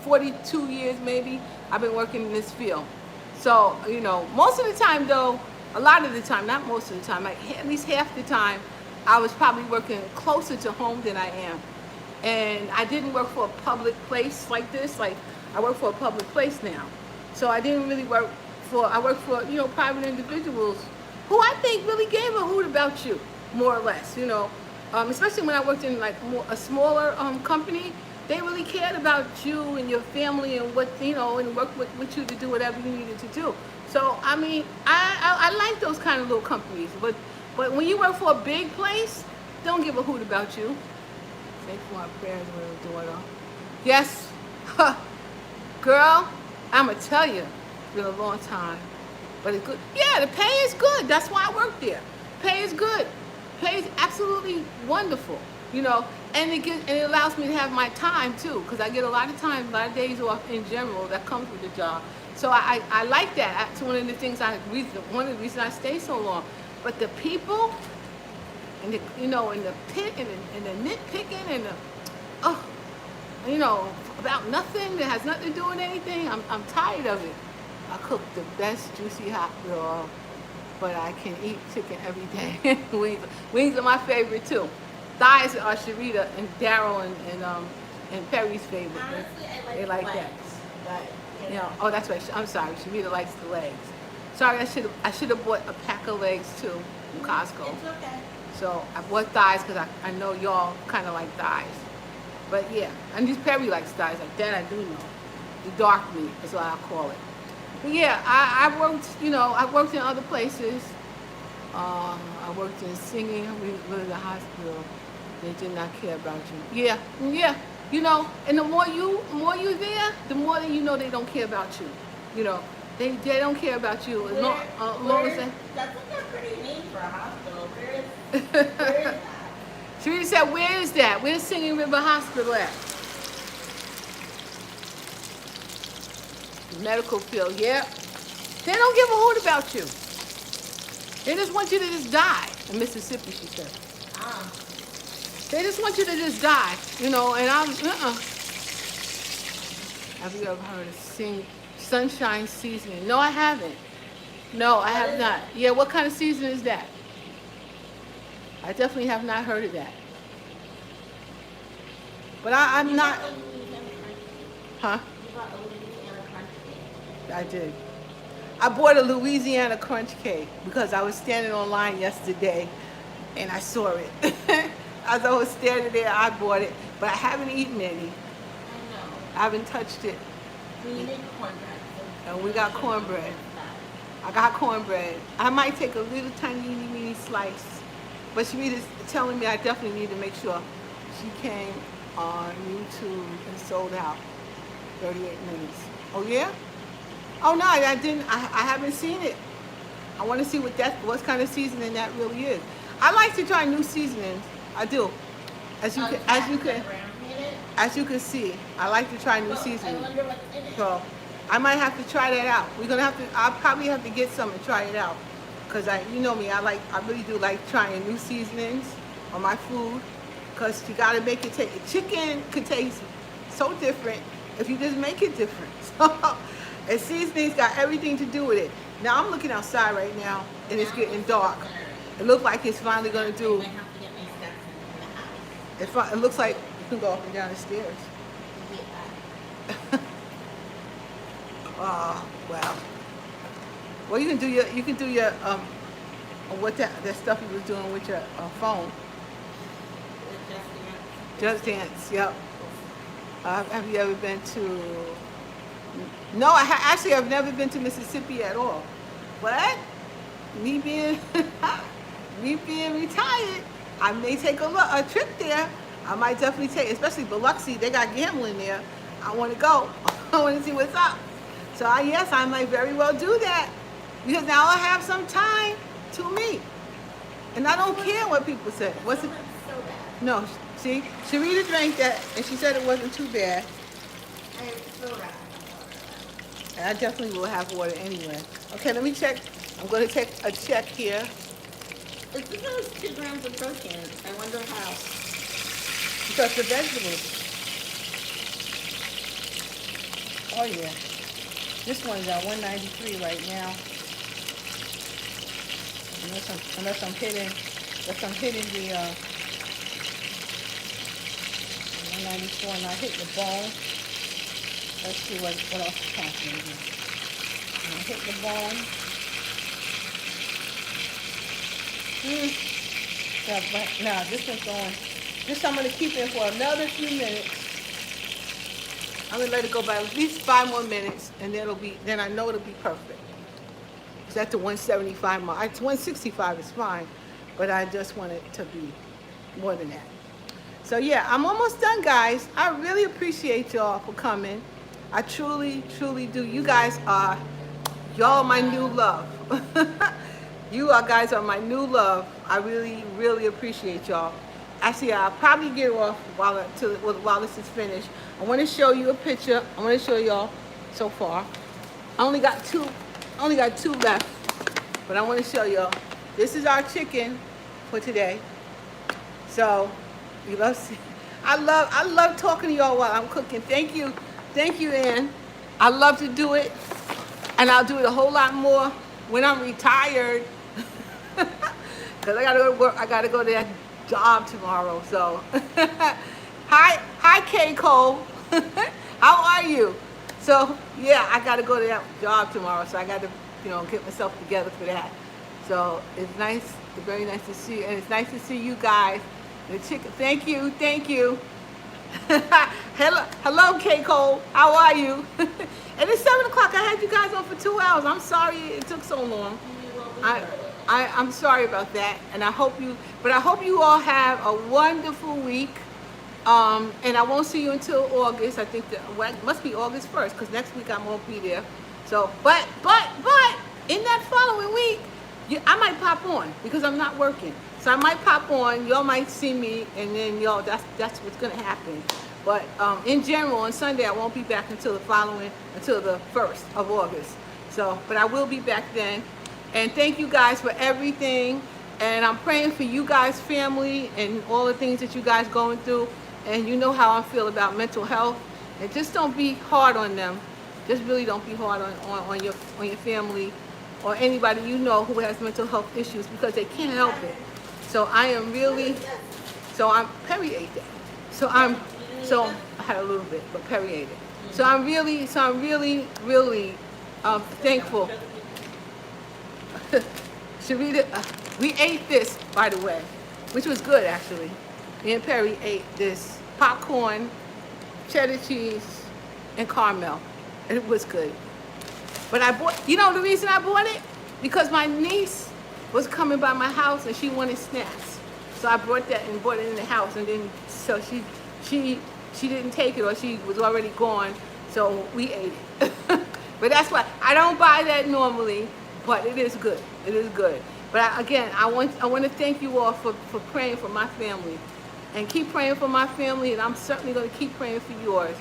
42 years maybe, I've been working in this field. So, you know, most of the time though, a lot of the time, not most of the time, like at least half the time, I was probably working closer to home than I am. And I didn't work for a public place like this. Like, I work for a public place now. So I didn't really I work for, you know, private individuals who I think really gave a hoot about you, more or less, you know. Especially when I worked in like a smaller company, they really cared about you and your family and what, you know, and worked with you to do whatever you needed to do. So, I mean, I like those kind of little companies. But when you work for a big place, don't give a hoot about you. Thank you for my prayers, little daughter. Yes, girl, I'ma tell you, it's been a long time, but it's good. Yeah, the pay is good. That's why I work there. Pay is good. Pay is absolutely wonderful, you know, and it allows me to have my time too, because I get a lot of time, a lot of days off in general that comes with the job. So I like that. That's one of the things one of the reasons I stay so long. But the people, and the, you know, and the pit, and the nitpicking, and the, you know, about nothing that has nothing to do with anything. I'm tired of it. I cook the best juicy hot dog, but I can eat chicken every day. Wings are my favorite too. Thighs are Sharita and Daryl and Perry's favorite. Honestly, I They like legs, that. but You know, oh, that's right. I'm sorry. Sharita likes the legs. Sorry, I should have bought a pack of legs too from Costco. it's okay. So I bought thighs because I know y'all kind of like thighs. But yeah, and this Perry likes thighs. Like that I do know. The dark meat is what I call it. But yeah, I worked, you know, I worked in other places. I worked in singing. We were in the hospital. They did not care about you. Yeah. You know, and the more you're there, the more that you know they don't care about you. You know, they don't care about you as long as they. That's like a pretty name for a hospital. Where is that? Sharita said, where is that? Where's Singing River Hospital at? Medical field, yeah. They don't give a hoot about you. They just want you to just die. In Mississippi, she said. They just want you to just die, you know, and Have you ever heard of sunshine seasoning? No, I haven't. No, I have not. Yeah, what kind of season is that? I definitely have not heard of that. But I'm not. Huh? You bought a Louisiana crunch cake. I did. I bought a Louisiana crunch cake because I was standing online yesterday and I saw it. As I was standing there, I bought it, but I haven't eaten any. I know. I haven't touched it. We need cornbread. And we got cornbread. I got cornbread. I might take a little tiny, mini slice, but Sharita's telling me I definitely need to make sure. She came on YouTube and sold out 38 minutes. Oh yeah? Oh no, I didn't. I haven't seen it. I want to see what kind of seasoning that really is. I like to try new seasonings. I do. As you can see, I like to try new seasonings. I wonder what's in it. So I might have to try that out. I'll probably have to get some and try it out. Cause you know me, I really do like trying new seasonings on my food. Cause you gotta make it taste, chicken could taste so different if you just make it different. So, and seasonings got everything to do with it. Now I'm looking outside right now and it's getting dark. It looks like it's finally gonna do. I might have to get my steps in the house. It looks like you can go up and down the stairs. Yeah. Oh, wow. Well, you can do your what that stuff you was doing with your phone. Just Dance, yep. Have you ever been to? No, actually I've never been to Mississippi at all. But me being retired, I may take a trip there. I might definitely take, especially Biloxi. They got gambling there. I want to go. I want to see what's up. So yes, I might very well do that because now I have some time to me, and I don't care what people say. What's it? So bad. No, see, Sharita drank that, and she said it wasn't too bad. I am so bad. And I definitely will have water anyway. Okay, let me check. I'm going to take a check here. It's because 2 grams of protein. I wonder how. Because the vegetables. Oh yeah. This one's at 193 right now. Unless I'm hitting the 194 and I hit the bone. Let's see what else is happening here. I hit the bone. Now this one's going. This I'm gonna keep it for another few minutes. I'm gonna let it go by at least 5 more minutes, and then I know it'll be perfect. It's at the 175 mark. It's 165 is fine, but I just want it to be more than that. So yeah, I'm almost done, guys. I really appreciate y'all for coming. I truly, truly do. You guys are, y'all are my new love. You guys are my new love. I really, really appreciate y'all. Actually, I'll probably get off while this is finished. I want to show you a picture. I want to show y'all so far. I only got two left, but I want to show y'all. This is our chicken for today. So, you love. I love talking to y'all while I'm cooking. Thank you, Ann. I love to do it, and I'll do it a whole lot more when I'm retired. Cause I gotta go to work. I gotta go to that job tomorrow. So, hi, K. Cole. How are you? So yeah, I gotta go to that job tomorrow. So I gotta, get myself together for that. So it's nice, it's very nice to see you, and it's nice to see you guys. The chicken. Thank you. Hello, K. Cole. How are you? And it's 7 o'clock. I had you guys on for 2 hours. I'm sorry it took so long. I'm sorry about that, and I hope you all have a wonderful week. And I won't see you until August. I think it must be August 1st, because next week I won't be there. So, but in that following week, I might pop on because I'm not working. So I might pop on. Y'all might see me, and then that's what's gonna happen. But in general, on Sunday I won't be back until the 1st of August. So, but I will be back then. And thank you guys for everything. And I'm praying for you guys' family and all the things that you guys going through. And you know how I feel about mental health. And just don't be hard on them. Just really don't be hard on your family or anybody you know who has mental health issues, because they can't help it. So I'm perriated. So I had a little bit, but perriated. So I'm really thankful. Sharita, we ate this, by the way, which was good actually. Me and Perry ate this popcorn, cheddar cheese, and caramel. And it was good. But I bought, you know the reason I bought it? Because my niece was coming by my house and she wanted snacks. So I brought that and bought it in the house, and then so she didn't take it, or she was already gone, so we ate it. But that's why I don't buy that normally, but it is good. It is good. But again, I want to thank you all for praying for my family, and keep praying for my family, and I'm certainly going to keep praying for yours.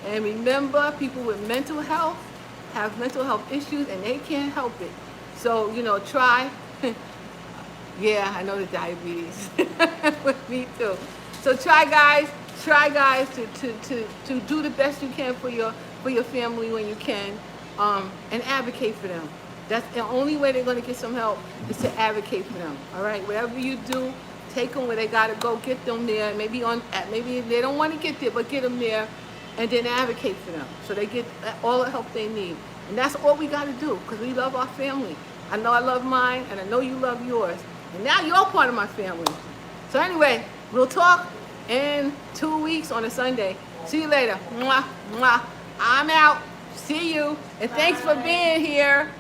And remember, people with mental health have mental health issues, and they can't help it. So, you know, try. Yeah, I know the diabetes with me too. So try guys to do the best you can for your family when you can, and advocate for them. That's the only way they're going to get some help, is to advocate for them. All right, whatever you do, take them where they got to go, get them there. Maybe they don't want to get there, but get them there, and then advocate for them so they get all the help they need. And that's all we got to do, because we love our family. I know I love mine, and I know you love yours. And now you're part of my family. So anyway, we'll talk in 2 weeks on a Sunday. See you later. Mwah, mwah. I'm out. See you. And thanks for being here.